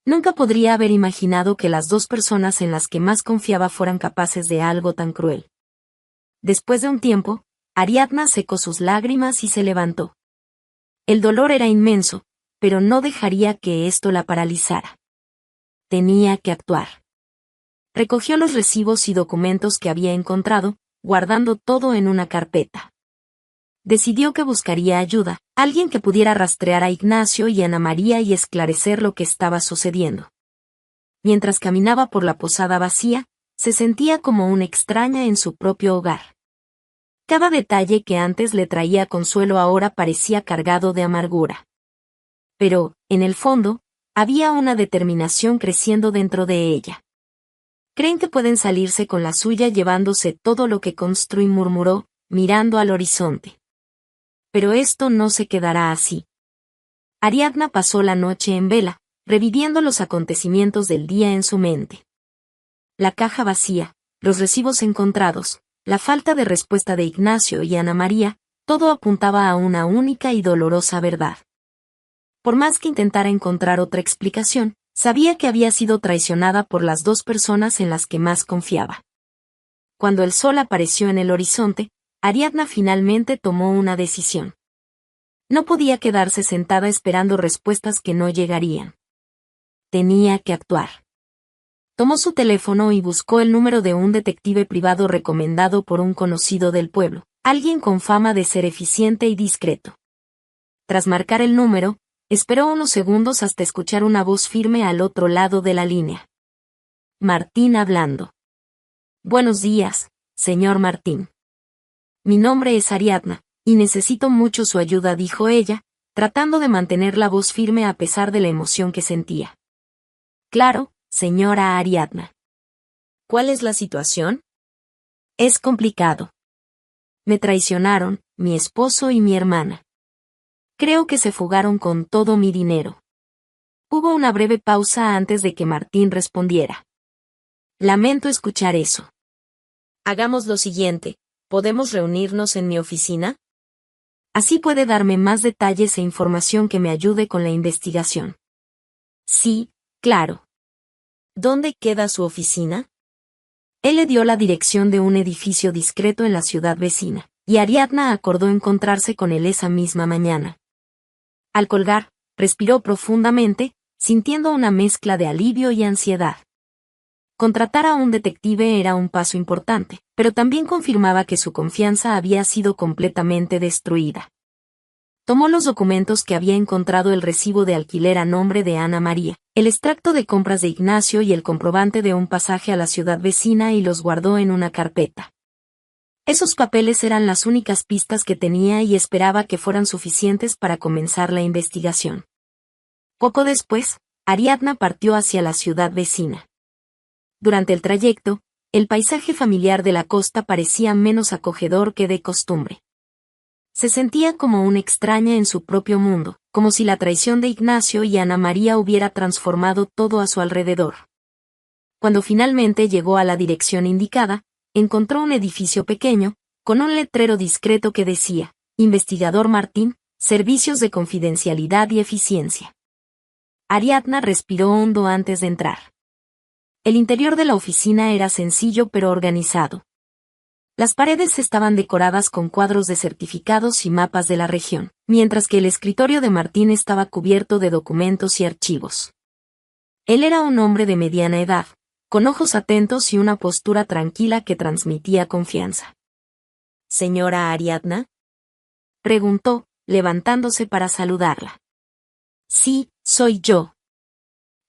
Nunca podría haber imaginado que las 2 personas en las que más confiaba fueran capaces de algo tan cruel. Después de un tiempo, Ariadna secó sus lágrimas y se levantó. El dolor era inmenso, pero no dejaría que esto la paralizara. Tenía que actuar. Recogió los recibos y documentos que había encontrado, guardando todo en una carpeta. Decidió que buscaría ayuda, alguien que pudiera rastrear a Ignacio y Ana María y esclarecer lo que estaba sucediendo. Mientras caminaba por la posada vacía, se sentía como una extraña en su propio hogar. Cada detalle que antes le traía consuelo ahora parecía cargado de amargura. Pero, en el fondo, había una determinación creciendo dentro de ella. Creen que pueden salirse con la suya llevándose todo lo que construí, murmuró, mirando al horizonte. Pero esto no se quedará así. Ariadna pasó la noche en vela, reviviendo los acontecimientos del día en su mente. La caja vacía, los recibos encontrados, la falta de respuesta de Ignacio y Ana María, todo apuntaba a una única y dolorosa verdad. Por más que intentara encontrar otra explicación, sabía que había sido traicionada por las 2 personas en las que más confiaba. Cuando el sol apareció en el horizonte, Ariadna finalmente tomó una decisión. No podía quedarse sentada esperando respuestas que no llegarían. Tenía que actuar. Tomó su teléfono y buscó el número de un detective privado recomendado por un conocido del pueblo, alguien con fama de ser eficiente y discreto. Tras marcar el número, esperó unos segundos hasta escuchar una voz firme al otro lado de la línea. Martín hablando. Buenos días, señor Martín. Mi nombre es Ariadna, y necesito mucho su ayuda, dijo ella, tratando de mantener la voz firme a pesar de la emoción que sentía. Claro, señora Ariadna. ¿Cuál es la situación? Es complicado. Me traicionaron, mi esposo y mi hermana. Creo que se fugaron con todo mi dinero. Hubo una breve pausa antes de que Martín respondiera. Lamento escuchar eso. Hagamos lo siguiente, ¿podemos reunirnos en mi oficina? Así puede darme más detalles e información que me ayude con la investigación. Sí, claro. ¿Dónde queda su oficina? Él le dio la dirección de un edificio discreto en la ciudad vecina, y Ariadna acordó encontrarse con él esa misma mañana. Al colgar, respiró profundamente, sintiendo una mezcla de alivio y ansiedad. Contratar a un detective era un paso importante, pero también confirmaba que su confianza había sido completamente destruida. Tomó los documentos que había encontrado, el recibo de alquiler a nombre de Ana María, el extracto de compras de Ignacio y el comprobante de un pasaje a la ciudad vecina, y los guardó en una carpeta. Esos papeles eran las únicas pistas que tenía y esperaba que fueran suficientes para comenzar la investigación. Poco después, Ariadna partió hacia la ciudad vecina. Durante el trayecto, el paisaje familiar de la costa parecía menos acogedor que de costumbre. Se sentía como una extraña en su propio mundo, como si la traición de Ignacio y Ana María hubiera transformado todo a su alrededor. Cuando finalmente llegó a la dirección indicada, encontró un edificio pequeño, con un letrero discreto que decía, Investigador Martín, Servicios de Confidencialidad y Eficiencia. Ariadna respiró hondo antes de entrar. El interior de la oficina era sencillo pero organizado. Las paredes estaban decoradas con cuadros de certificados y mapas de la región, mientras que el escritorio de Martín estaba cubierto de documentos y archivos. Él era un hombre de mediana edad, con ojos atentos y una postura tranquila que transmitía confianza. ¿Señora Ariadna? Preguntó, levantándose para saludarla. Sí, soy yo.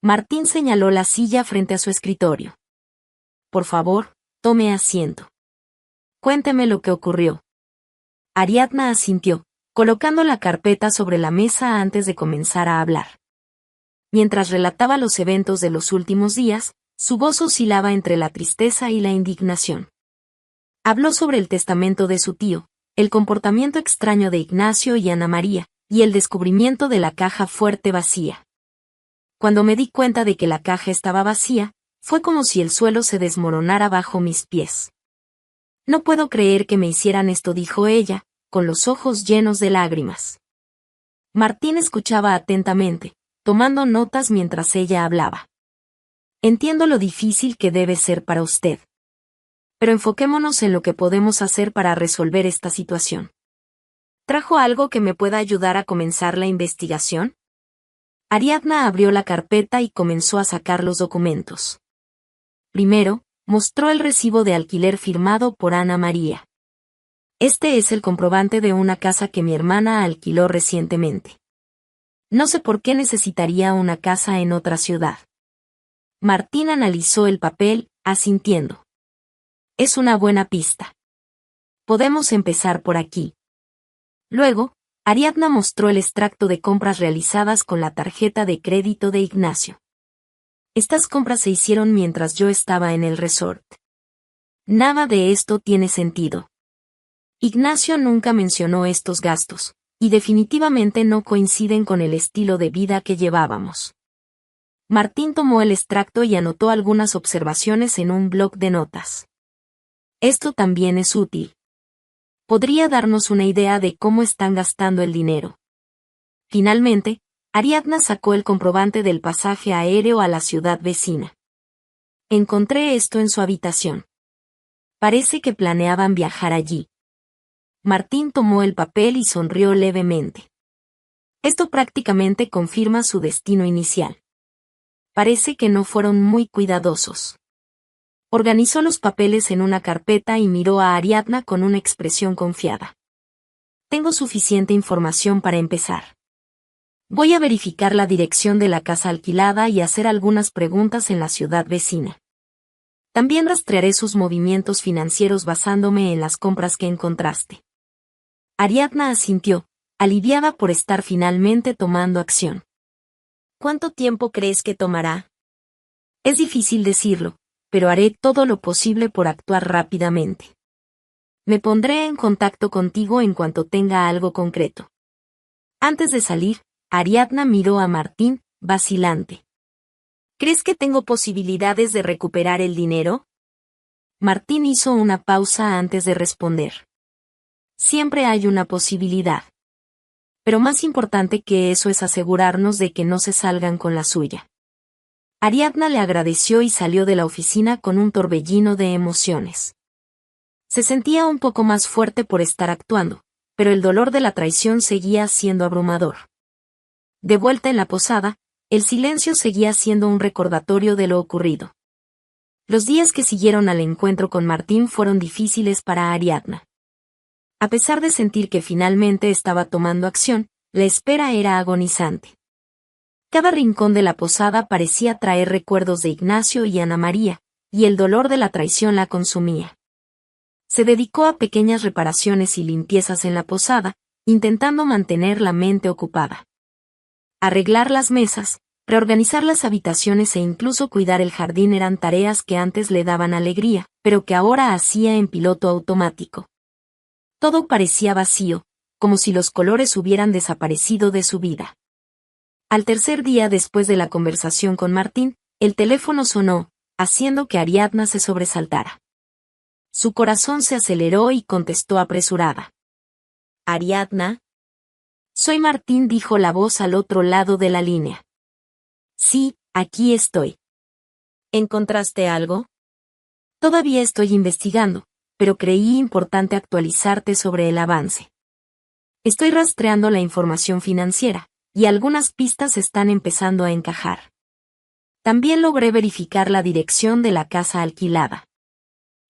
Martín señaló la silla frente a su escritorio. Por favor, tome asiento. Cuénteme lo que ocurrió. Ariadna asintió, colocando la carpeta sobre la mesa antes de comenzar a hablar. Mientras relataba los eventos de los últimos días, su voz oscilaba entre la tristeza y la indignación. Habló sobre el testamento de su tío, el comportamiento extraño de Ignacio y Ana María, y el descubrimiento de la caja fuerte vacía. Cuando me di cuenta de que la caja estaba vacía, fue como si el suelo se desmoronara bajo mis pies. No puedo creer que me hicieran esto, dijo ella, con los ojos llenos de lágrimas. Martín escuchaba atentamente, tomando notas mientras ella hablaba. Entiendo lo difícil que debe ser para usted. Pero enfoquémonos en lo que podemos hacer para resolver esta situación. ¿Trajo algo que me pueda ayudar a comenzar la investigación? Ariadna abrió la carpeta y comenzó a sacar los documentos. Primero, mostró el recibo de alquiler firmado por Ana María. Este es el comprobante de una casa que mi hermana alquiló recientemente. No sé por qué necesitaría una casa en otra ciudad. Martín analizó el papel, asintiendo. Es una buena pista. Podemos empezar por aquí. Luego, Ariadna mostró el extracto de compras realizadas con la tarjeta de crédito de Ignacio. Estas compras se hicieron mientras yo estaba en el resort. Nada de esto tiene sentido. Ignacio nunca mencionó estos gastos, y definitivamente no coinciden con el estilo de vida que llevábamos. Martín tomó el extracto y anotó algunas observaciones en un bloc de notas. Esto también es útil. Podría darnos una idea de cómo están gastando el dinero. Finalmente, Ariadna sacó el comprobante del pasaje aéreo a la ciudad vecina. Encontré esto en su habitación. Parece que planeaban viajar allí. Martín tomó el papel y sonrió levemente. Esto prácticamente confirma su destino inicial. Parece que no fueron muy cuidadosos. Organizó los papeles en una carpeta y miró a Ariadna con una expresión confiada. Tengo suficiente información para empezar. Voy a verificar la dirección de la casa alquilada y hacer algunas preguntas en la ciudad vecina. También rastrearé sus movimientos financieros basándome en las compras que encontraste. Ariadna asintió, aliviada por estar finalmente tomando acción. ¿Cuánto tiempo crees que tomará? Es difícil decirlo, pero haré todo lo posible por actuar rápidamente. Me pondré en contacto contigo en cuanto tenga algo concreto. Antes de salir, Ariadna miró a Martín, vacilante. ¿Crees que tengo posibilidades de recuperar el dinero? Martín hizo una pausa antes de responder. Siempre hay una posibilidad. Pero más importante que eso es asegurarnos de que no se salgan con la suya. Ariadna le agradeció y salió de la oficina con un torbellino de emociones. Se sentía un poco más fuerte por estar actuando, pero el dolor de la traición seguía siendo abrumador. De vuelta en la posada, el silencio seguía siendo un recordatorio de lo ocurrido. Los días que siguieron al encuentro con Martín fueron difíciles para Ariadna. A pesar de sentir que finalmente estaba tomando acción, la espera era agonizante. Cada rincón de la posada parecía traer recuerdos de Ignacio y Ana María, y el dolor de la traición la consumía. Se dedicó a pequeñas reparaciones y limpiezas en la posada, intentando mantener la mente ocupada. Arreglar las mesas, reorganizar las habitaciones e incluso cuidar el jardín eran tareas que antes le daban alegría, pero que ahora hacía en piloto automático. Todo parecía vacío, como si los colores hubieran desaparecido de su vida. Al tercer día después de la conversación con Martín, el teléfono sonó, haciendo que Ariadna se sobresaltara. Su corazón se aceleró y contestó apresurada. ¿Ariadna? Soy Martín, dijo la voz al otro lado de la línea. Sí, aquí estoy. ¿Encontraste algo? Todavía estoy investigando, pero creí importante actualizarte sobre el avance. Estoy rastreando la información financiera, y algunas pistas están empezando a encajar. También logré verificar la dirección de la casa alquilada.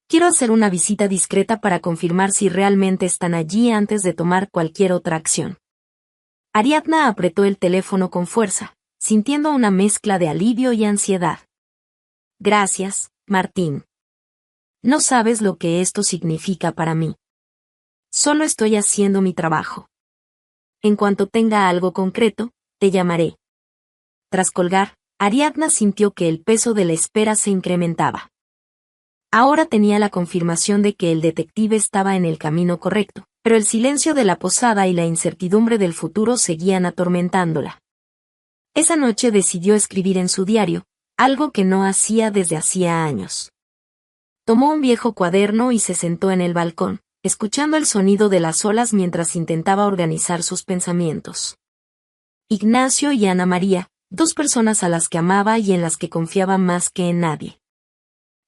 Quiero hacer una visita discreta para confirmar si realmente están allí antes de tomar cualquier otra acción. Ariadna apretó el teléfono con fuerza, sintiendo una mezcla de alivio y ansiedad. Gracias, Martín. No sabes lo que esto significa para mí. Solo estoy haciendo mi trabajo. En cuanto tenga algo concreto, te llamaré. Tras colgar, Ariadna sintió que el peso de la espera se incrementaba. Ahora tenía la confirmación de que el detective estaba en el camino correcto, pero el silencio de la posada y la incertidumbre del futuro seguían atormentándola. Esa noche decidió escribir en su diario, algo que no hacía desde hacía años. Tomó un viejo cuaderno y se sentó en el balcón, escuchando el sonido de las olas mientras intentaba organizar sus pensamientos. Ignacio y Ana María, dos personas a las que amaba y en las que confiaba más que en nadie.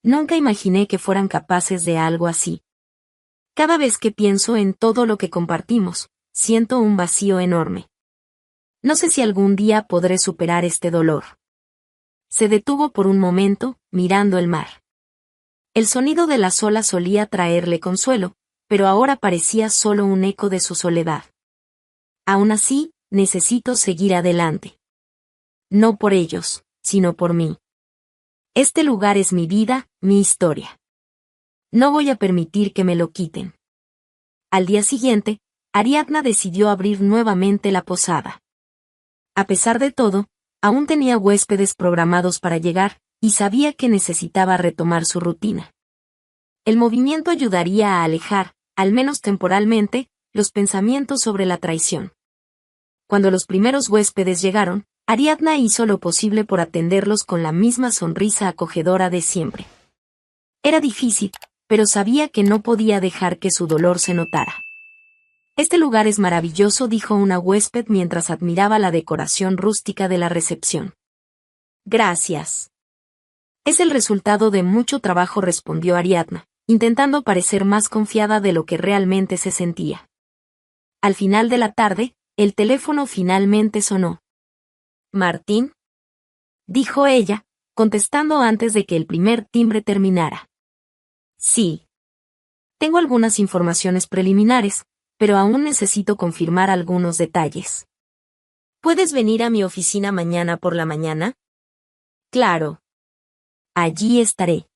Nunca imaginé que fueran capaces de algo así. Cada vez que pienso en todo lo que compartimos, siento un vacío enorme. No sé si algún día podré superar este dolor. Se detuvo por un momento, mirando el mar. El sonido de las olas solía traerle consuelo, pero ahora parecía solo un eco de su soledad. Aún así, necesito seguir adelante. No por ellos, sino por mí. Este lugar es mi vida, mi historia. No voy a permitir que me lo quiten. Al día siguiente, Ariadna decidió abrir nuevamente la posada. A pesar de todo, aún tenía huéspedes programados para llegar, y sabía que necesitaba retomar su rutina. El movimiento ayudaría a alejar, al menos temporalmente, los pensamientos sobre la traición. Cuando los primeros huéspedes llegaron, Ariadna hizo lo posible por atenderlos con la misma sonrisa acogedora de siempre. Era difícil, pero sabía que no podía dejar que su dolor se notara. Este lugar es maravilloso, dijo una huésped mientras admiraba la decoración rústica de la recepción. Gracias. Es el resultado de mucho trabajo, respondió Ariadna, intentando parecer más confiada de lo que realmente se sentía. Al final de la tarde, el teléfono finalmente sonó. ¿Martín? Dijo ella, contestando antes de que el primer timbre terminara. Sí. Tengo algunas informaciones preliminares, pero aún necesito confirmar algunos detalles. ¿Puedes venir a mi oficina mañana por la mañana? Claro. Allí estaré.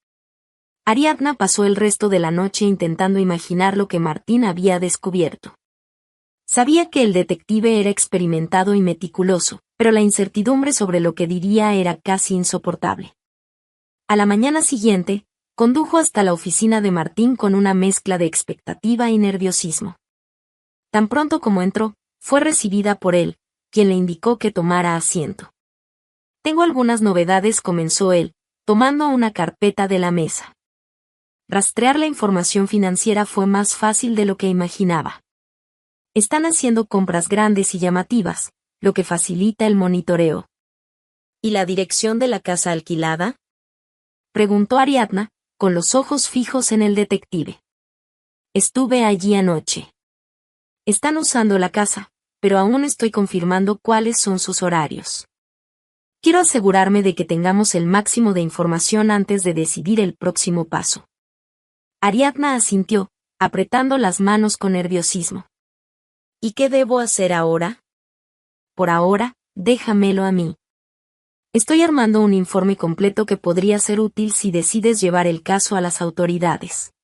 Ariadna pasó el resto de la noche intentando imaginar lo que Martín había descubierto. Sabía que el detective era experimentado y meticuloso, pero la incertidumbre sobre lo que diría era casi insoportable. A la mañana siguiente, condujo hasta la oficina de Martín con una mezcla de expectativa y nerviosismo. Tan pronto como entró, fue recibida por él, quien le indicó que tomara asiento. «Tengo algunas novedades», comenzó él, tomando una carpeta de la mesa. Rastrear la información financiera fue más fácil de lo que imaginaba. Están haciendo compras grandes y llamativas, lo que facilita el monitoreo. ¿Y la dirección de la casa alquilada?, preguntó Ariadna, con los ojos fijos en el detective. «Estuve allí anoche. Están usando la casa, pero aún estoy confirmando cuáles son sus horarios. Quiero asegurarme de que tengamos el máximo de información antes de decidir el próximo paso». Ariadna asintió, apretando las manos con nerviosismo. ¿Y qué debo hacer ahora? Por ahora, déjamelo a mí. Estoy armando un informe completo que podría ser útil si decides llevar el caso a las autoridades.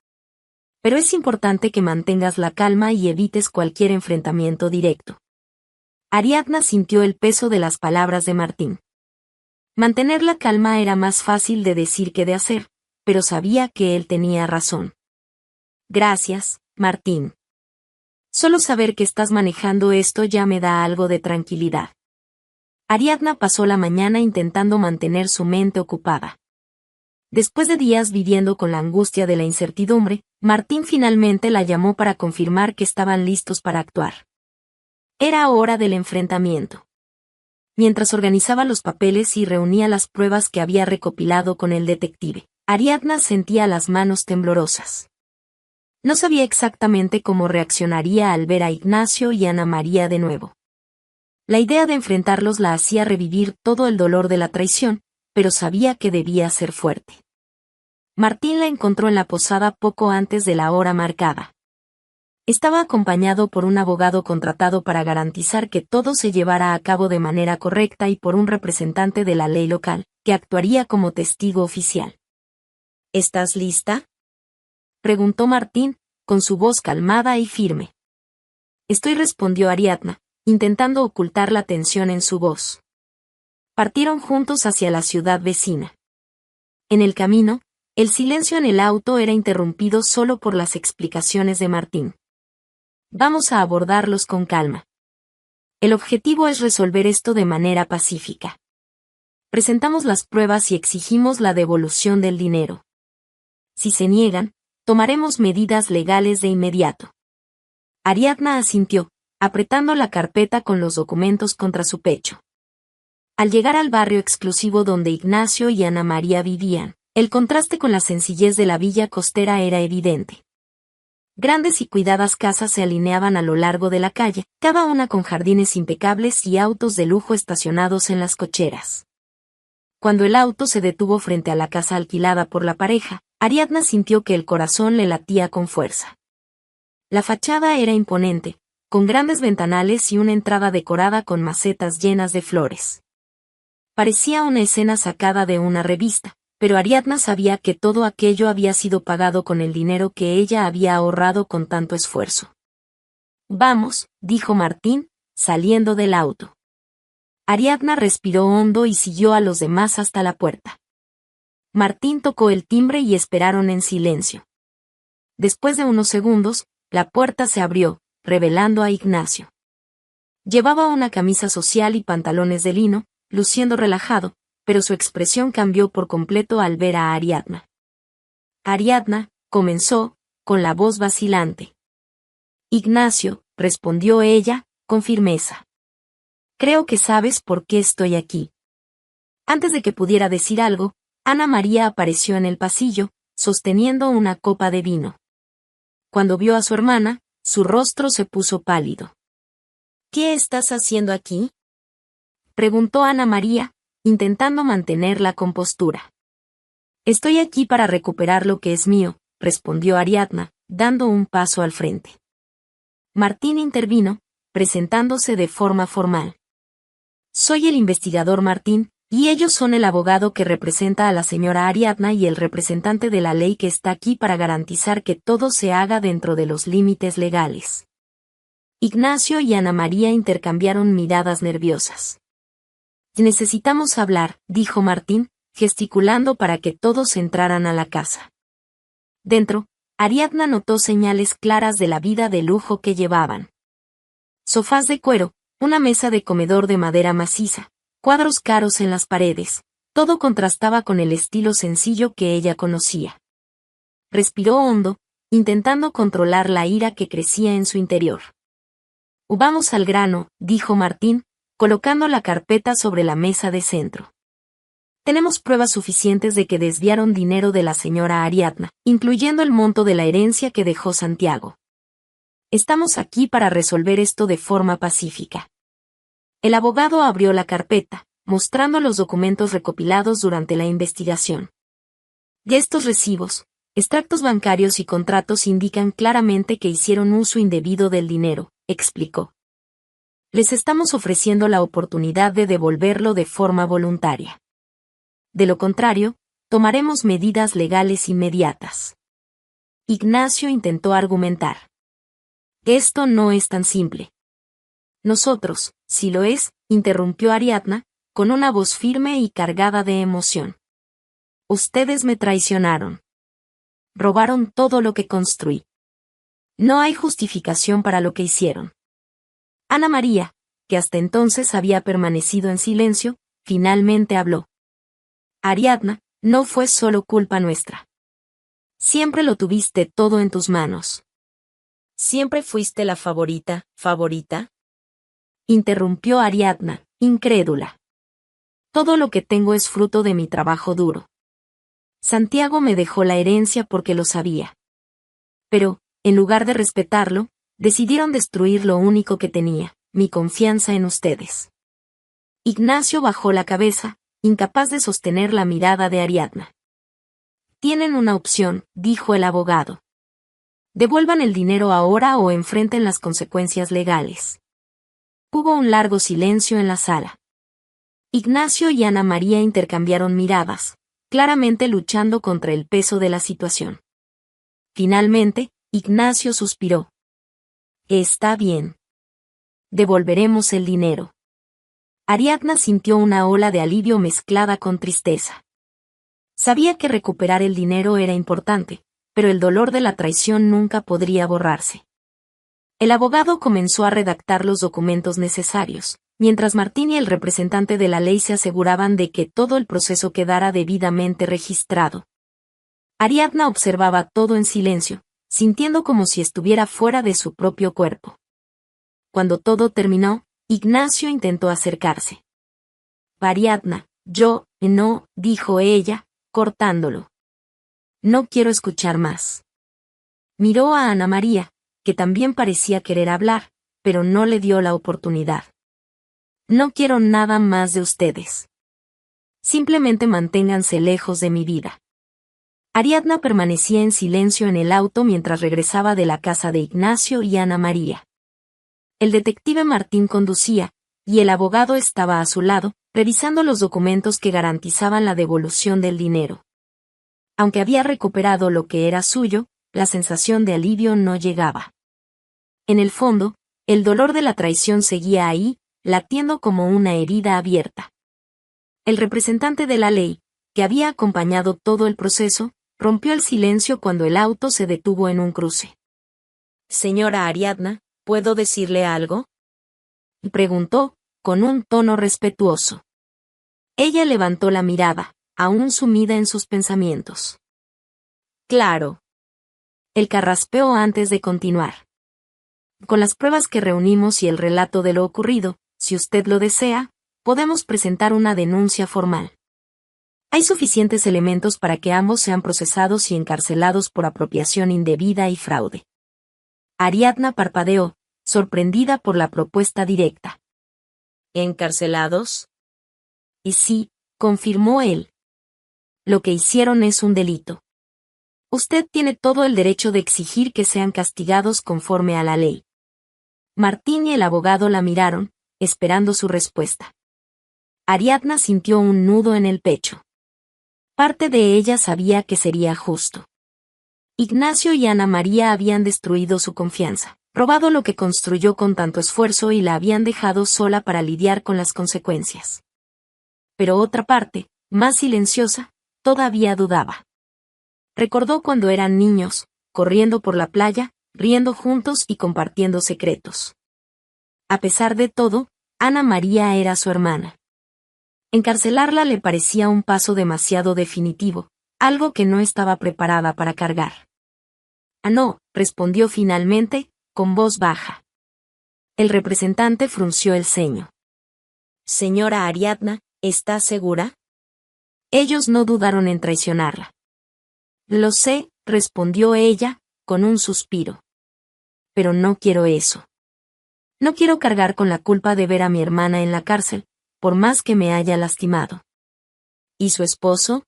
Pero es importante que mantengas la calma y evites cualquier enfrentamiento directo. Ariadna sintió el peso de las palabras de Martín. Mantener la calma era más fácil de decir que de hacer, pero sabía que él tenía razón. «Gracias, Martín. Solo saber que estás manejando esto ya me da algo de tranquilidad». Ariadna pasó la mañana intentando mantener su mente ocupada. Después de días viviendo con la angustia de la incertidumbre, Martín finalmente la llamó para confirmar que estaban listos para actuar. Era hora del enfrentamiento. Mientras organizaba los papeles y reunía las pruebas que había recopilado con el detective, Ariadna sentía las manos temblorosas. No sabía exactamente cómo reaccionaría al ver a Ignacio y Ana María de nuevo. La idea de enfrentarlos la hacía revivir todo el dolor de la traición, pero sabía que debía ser fuerte. Martín la encontró en la posada poco antes de la hora marcada. Estaba acompañado por un abogado contratado para garantizar que todo se llevara a cabo de manera correcta y por un representante de la ley local, que actuaría como testigo oficial. ¿Estás lista?, preguntó Martín, con su voz calmada y firme. «Estoy», respondió Ariadna, intentando ocultar la tensión en su voz. Partieron juntos hacia la ciudad vecina. En el camino, el silencio en el auto era interrumpido solo por las explicaciones de Martín. «Vamos a abordarlos con calma. El objetivo es resolver esto de manera pacífica. Presentamos las pruebas y exigimos la devolución del dinero. Si se niegan, tomaremos medidas legales de inmediato». Ariadna asintió, apretando la carpeta con los documentos contra su pecho. Al llegar al barrio exclusivo donde Ignacio y Ana María vivían, el contraste con la sencillez de la villa costera era evidente. Grandes y cuidadas casas se alineaban a lo largo de la calle, cada una con jardines impecables y autos de lujo estacionados en las cocheras. Cuando el auto se detuvo frente a la casa alquilada por la pareja, Ariadna sintió que el corazón le latía con fuerza. La fachada era imponente, con grandes ventanales y una entrada decorada con macetas llenas de flores. Parecía una escena sacada de una revista, pero Ariadna sabía que todo aquello había sido pagado con el dinero que ella había ahorrado con tanto esfuerzo. «Vamos», dijo Martín, saliendo del auto. Ariadna respiró hondo y siguió a los demás hasta la puerta. Martín tocó el timbre y esperaron en silencio. Después de unos segundos, la puerta se abrió, revelando a Ignacio. Llevaba una camisa social y pantalones de lino, luciendo relajado, pero su expresión cambió por completo al ver a Ariadna. «Ariadna», comenzó, con la voz vacilante. «Ignacio», respondió ella, con firmeza. «Creo que sabes por qué estoy aquí». Antes de que pudiera decir algo, Ana María apareció en el pasillo, sosteniendo una copa de vino. Cuando vio a su hermana, su rostro se puso pálido. «¿Qué estás haciendo aquí?», preguntó Ana María, intentando mantener la compostura. «Estoy aquí para recuperar lo que es mío», respondió Ariadna, dando un paso al frente. Martín intervino, presentándose de forma formal. «Soy el investigador Martín, y ellos son el abogado que representa a la señora Ariadna y el representante de la ley que está aquí para garantizar que todo se haga dentro de los límites legales». Ignacio y Ana María intercambiaron miradas nerviosas. Necesitamos hablar, dijo Martín, gesticulando para que todos entraran a la casa. Dentro, Ariadna notó señales claras de la vida de lujo que llevaban. Sofás de cuero, una mesa de comedor de madera maciza, cuadros caros en las paredes, todo contrastaba con el estilo sencillo que ella conocía. Respiró hondo, intentando controlar la ira que crecía en su interior. Vamos al grano, dijo Martín, colocando la carpeta sobre la mesa de centro. Tenemos pruebas suficientes de que desviaron dinero de la señora Ariadna, incluyendo el monto de la herencia que dejó Santiago. Estamos aquí para resolver esto de forma pacífica. El abogado abrió la carpeta, mostrando los documentos recopilados durante la investigación. Y estos recibos, extractos bancarios y contratos indican claramente que hicieron uso indebido del dinero, explicó. Les estamos ofreciendo la oportunidad de devolverlo de forma voluntaria. De lo contrario, tomaremos medidas legales inmediatas. Ignacio intentó argumentar. Esto no es tan simple. Nosotros, si lo es, interrumpió Ariadna, con una voz firme y cargada de emoción. Ustedes me traicionaron. Robaron todo lo que construí. No hay justificación para lo que hicieron. Ana María, que hasta entonces había permanecido en silencio, finalmente habló. Ariadna, no fue solo culpa nuestra. Siempre lo tuviste todo en tus manos. ¿Siempre fuiste la favorita? Interrumpió Ariadna, incrédula. Todo lo que tengo es fruto de mi trabajo duro. Santiago me dejó la herencia porque lo sabía. Pero, en lugar de respetarlo, decidieron destruir lo único que tenía, mi confianza en ustedes. Ignacio bajó la cabeza, incapaz de sostener la mirada de Ariadna. Tienen una opción, dijo el abogado. Devuelvan el dinero ahora o enfrenten las consecuencias legales. Hubo un largo silencio en la sala. Ignacio y Ana María intercambiaron miradas, claramente luchando contra el peso de la situación. Finalmente, Ignacio suspiró. Está bien. Devolveremos el dinero. Ariadna sintió una ola de alivio mezclada con tristeza. Sabía que recuperar el dinero era importante, pero el dolor de la traición nunca podría borrarse. El abogado comenzó a redactar los documentos necesarios, mientras Martín y el representante de la ley se aseguraban de que todo el proceso quedara debidamente registrado. Ariadna observaba todo en silencio, sintiendo como si estuviera fuera de su propio cuerpo. Cuando todo terminó, Ignacio intentó acercarse. Ariadna, no, dijo ella, cortándolo. No quiero escuchar más. Miró a Ana María, que también parecía querer hablar, pero no le dio la oportunidad. No quiero nada más de ustedes. Simplemente manténganse lejos de mi vida. Ariadna permanecía en silencio en el auto mientras regresaba de la casa de Ignacio y Ana María. El detective Martín conducía, y el abogado estaba a su lado, revisando los documentos que garantizaban la devolución del dinero. Aunque había recuperado lo que era suyo, la sensación de alivio no llegaba. En el fondo, el dolor de la traición seguía ahí, latiendo como una herida abierta. El representante de la ley, que había acompañado todo el proceso, rompió el silencio cuando el auto se detuvo en un cruce. Señora Ariadna, ¿puedo decirle algo? Preguntó, con un tono respetuoso. Ella levantó la mirada, aún sumida en sus pensamientos. Claro. El carraspeó antes de continuar. Con las pruebas que reunimos y el relato de lo ocurrido, si usted lo desea, podemos presentar una denuncia formal. Hay suficientes elementos para que ambos sean procesados y encarcelados por apropiación indebida y fraude. Ariadna parpadeó, sorprendida por la propuesta directa. ¿Encarcelados? Y sí, confirmó él. Lo que hicieron es un delito. Usted tiene todo el derecho de exigir que sean castigados conforme a la ley. Martín y el abogado la miraron, esperando su respuesta. Ariadna sintió un nudo en el pecho. Parte de ella sabía que sería justo. Ignacio y Ana María habían destruido su confianza, robado lo que construyó con tanto esfuerzo y la habían dejado sola para lidiar con las consecuencias. Pero otra parte, más silenciosa, todavía dudaba. Recordó cuando eran niños, corriendo por la playa, riendo juntos y compartiendo secretos. A pesar de todo, Ana María era su hermana. Encarcelarla le parecía un paso demasiado definitivo, algo que no estaba preparada para cargar. «Ah, no», respondió finalmente, con voz baja. El representante frunció el ceño. «Señora Ariadna, ¿está segura?» Ellos no dudaron en traicionarla. «Lo sé», respondió ella, con un suspiro. «Pero no quiero eso. No quiero cargar con la culpa de ver a mi hermana en la cárcel, por más que me haya lastimado». «¿Y su esposo?»,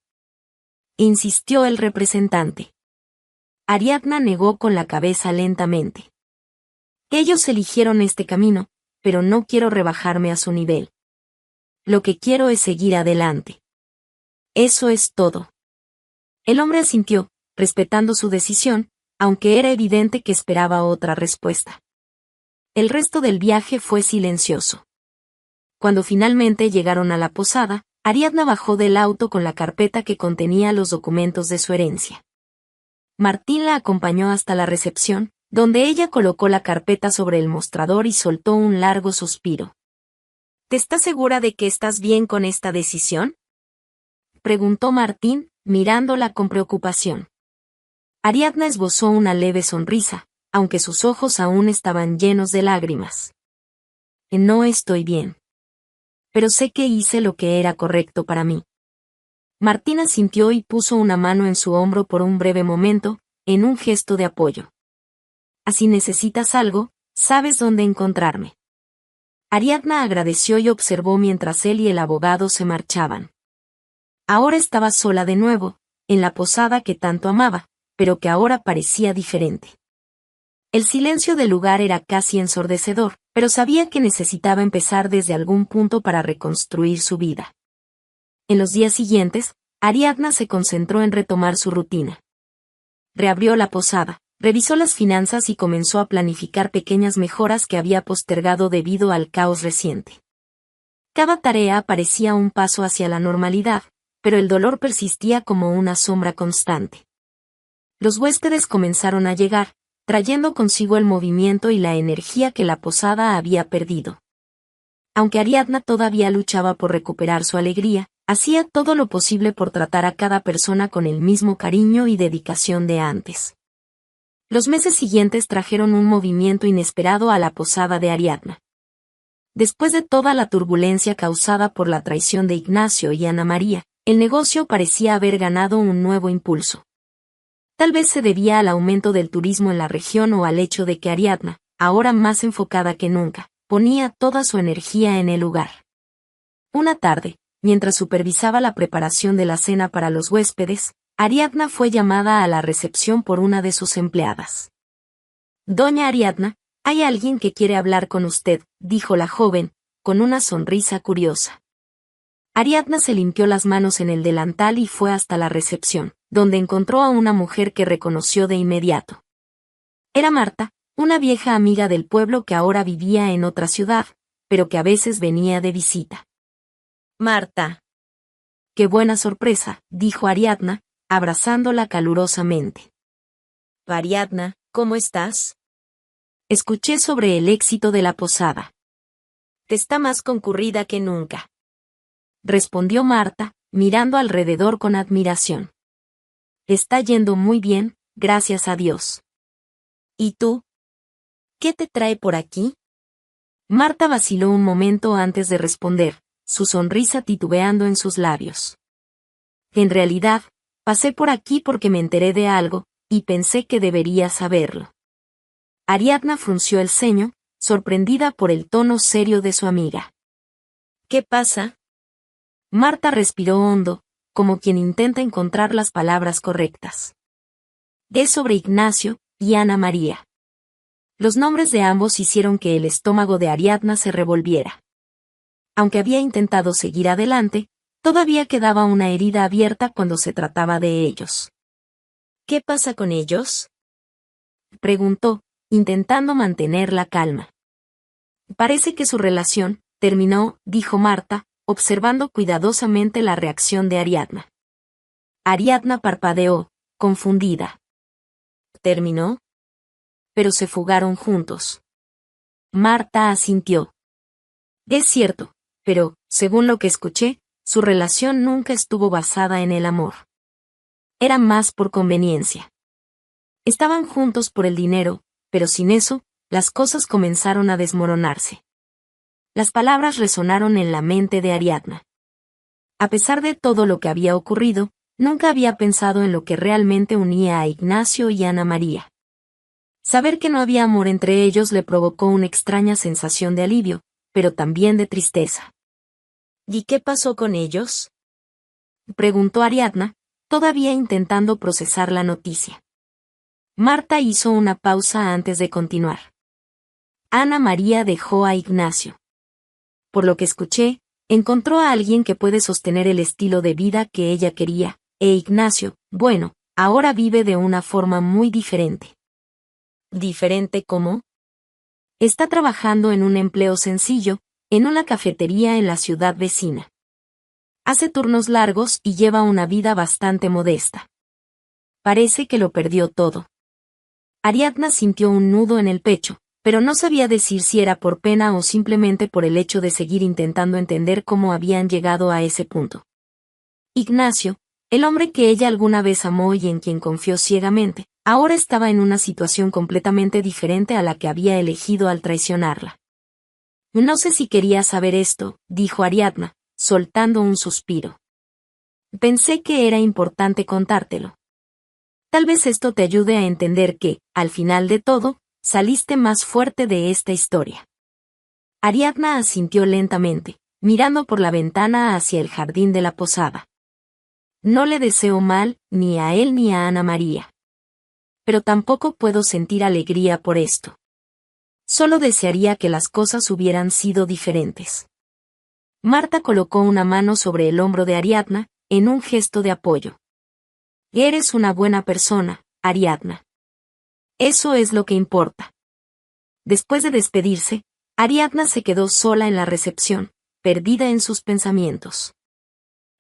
insistió el representante. Ariadna negó con la cabeza lentamente. «Ellos eligieron este camino, pero no quiero rebajarme a su nivel. Lo que quiero es seguir adelante. Eso es todo». El hombre asintió, respetando su decisión, aunque era evidente que esperaba otra respuesta. El resto del viaje fue silencioso. Cuando finalmente llegaron a la posada, Ariadna bajó del auto con la carpeta que contenía los documentos de su herencia. Martín la acompañó hasta la recepción, donde ella colocó la carpeta sobre el mostrador y soltó un largo suspiro. «¿Te estás segura de que estás bien con esta decisión?», preguntó Martín, mirándola con preocupación. Ariadna esbozó una leve sonrisa, aunque sus ojos aún estaban llenos de lágrimas. «No estoy bien. Pero sé que hice lo que era correcto para mí». Martín asintió y puso una mano en su hombro por un breve momento, en un gesto de apoyo. «Así necesitas algo, sabes dónde encontrarme». Ariadna agradeció y observó mientras él y el abogado se marchaban. Ahora estaba sola de nuevo, en la posada que tanto amaba, pero que ahora parecía diferente. El silencio del lugar era casi ensordecedor, pero sabía que necesitaba empezar desde algún punto para reconstruir su vida. En los días siguientes, Ariadna se concentró en retomar su rutina. Reabrió la posada, revisó las finanzas y comenzó a planificar pequeñas mejoras que había postergado debido al caos reciente. Cada tarea parecía un paso hacia la normalidad, pero el dolor persistía como una sombra constante. Los huéspedes comenzaron a llegar, trayendo consigo el movimiento y la energía que la posada había perdido. Aunque Ariadna todavía luchaba por recuperar su alegría, hacía todo lo posible por tratar a cada persona con el mismo cariño y dedicación de antes. Los meses siguientes trajeron un movimiento inesperado a la posada de Ariadna. Después de toda la turbulencia causada por la traición de Ignacio y Ana María, el negocio parecía haber ganado un nuevo impulso. Tal vez se debía al aumento del turismo en la región o al hecho de que Ariadna, ahora más enfocada que nunca, ponía toda su energía en el lugar. Una tarde, mientras supervisaba la preparación de la cena para los huéspedes, Ariadna fue llamada a la recepción por una de sus empleadas. «Doña Ariadna, hay alguien que quiere hablar con usted», dijo la joven, con una sonrisa curiosa. Ariadna se limpió las manos en el delantal y fue hasta la recepción, donde encontró a una mujer que reconoció de inmediato. Era Marta, una vieja amiga del pueblo que ahora vivía en otra ciudad, pero que a veces venía de visita. «Marta». «Qué buena sorpresa», dijo Ariadna, abrazándola calurosamente. «Ariadna, ¿cómo estás? Escuché sobre el éxito de la posada. Está más concurrida que nunca», respondió Marta, mirando alrededor con admiración. «Está yendo muy bien, gracias a Dios. ¿Y tú? ¿Qué te trae por aquí?» Marta vaciló un momento antes de responder, su sonrisa titubeando en sus labios. «En realidad, pasé por aquí porque me enteré de algo, y pensé que debería saberlo». Ariadna frunció el ceño, sorprendida por el tono serio de su amiga. «¿Qué pasa?» Marta respiró hondo, como quien intenta encontrar las palabras correctas. «Es sobre Ignacio y Ana María». Los nombres de ambos hicieron que el estómago de Ariadna se revolviera. Aunque había intentado seguir adelante, todavía quedaba una herida abierta cuando se trataba de ellos. «¿Qué pasa con ellos?», preguntó, intentando mantener la calma. Parece que su relación terminó, dijo Marta, observando cuidadosamente la reacción de Ariadna. Ariadna parpadeó, confundida. ¿Terminó? Pero se fugaron juntos. Marta asintió. Es cierto, pero, según lo que escuché, su relación nunca estuvo basada en el amor. Era más por conveniencia. Estaban juntos por el dinero, pero sin eso, las cosas comenzaron a desmoronarse. Las palabras resonaron en la mente de Ariadna. A pesar de todo lo que había ocurrido, nunca había pensado en lo que realmente unía a Ignacio y Ana María. Saber que no había amor entre ellos le provocó una extraña sensación de alivio, pero también de tristeza. ¿Y qué pasó con ellos?, preguntó Ariadna, todavía intentando procesar la noticia. Marta hizo una pausa antes de continuar. Ana María dejó a Ignacio. Por lo que escuché, encontró a alguien que puede sostener el estilo de vida que ella quería, e Ignacio, bueno, ahora vive de una forma muy diferente. ¿Diferente cómo? Está trabajando en un empleo sencillo, en una cafetería en la ciudad vecina. Hace turnos largos y lleva una vida bastante modesta. Parece que lo perdió todo. Ariadna sintió un nudo en el pecho, pero no sabía decir si era por pena o simplemente por el hecho de seguir intentando entender cómo habían llegado a ese punto. Ignacio, el hombre que ella alguna vez amó y en quien confió ciegamente, ahora estaba en una situación completamente diferente a la que había elegido al traicionarla. No sé si quería saber esto, dijo Ariadna, soltando un suspiro. Pensé que era importante contártelo. Tal vez esto te ayude a entender que, al final de todo, saliste más fuerte de esta historia. Ariadna asintió lentamente, mirando por la ventana hacia el jardín de la posada. No le deseo mal, ni a él ni a Ana María. Pero tampoco puedo sentir alegría por esto. Solo desearía que las cosas hubieran sido diferentes. Marta colocó una mano sobre el hombro de Ariadna, en un gesto de apoyo. Eres una buena persona, Ariadna. Eso es lo que importa. Después de despedirse, Ariadna se quedó sola en la recepción, perdida en sus pensamientos.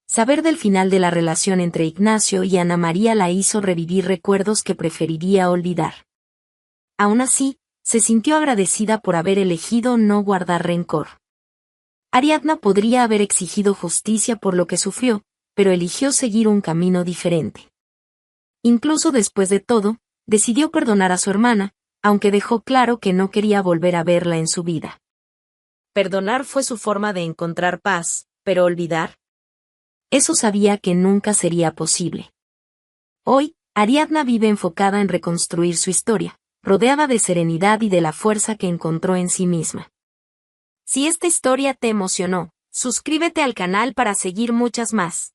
Saber del final de la relación entre Ignacio y Ana María la hizo revivir recuerdos que preferiría olvidar. Aún así, se sintió agradecida por haber elegido no guardar rencor. Ariadna podría haber exigido justicia por lo que sufrió, pero eligió seguir un camino diferente. Incluso después de todo, decidió perdonar a su hermana, aunque dejó claro que no quería volver a verla en su vida. Perdonar fue su forma de encontrar paz, pero olvidar. Eso sabía que nunca sería posible. Hoy, Ariadna vive enfocada en reconstruir su historia, rodeada de serenidad y de la fuerza que encontró en sí misma. Si esta historia te emocionó, suscríbete al canal para seguir muchas más.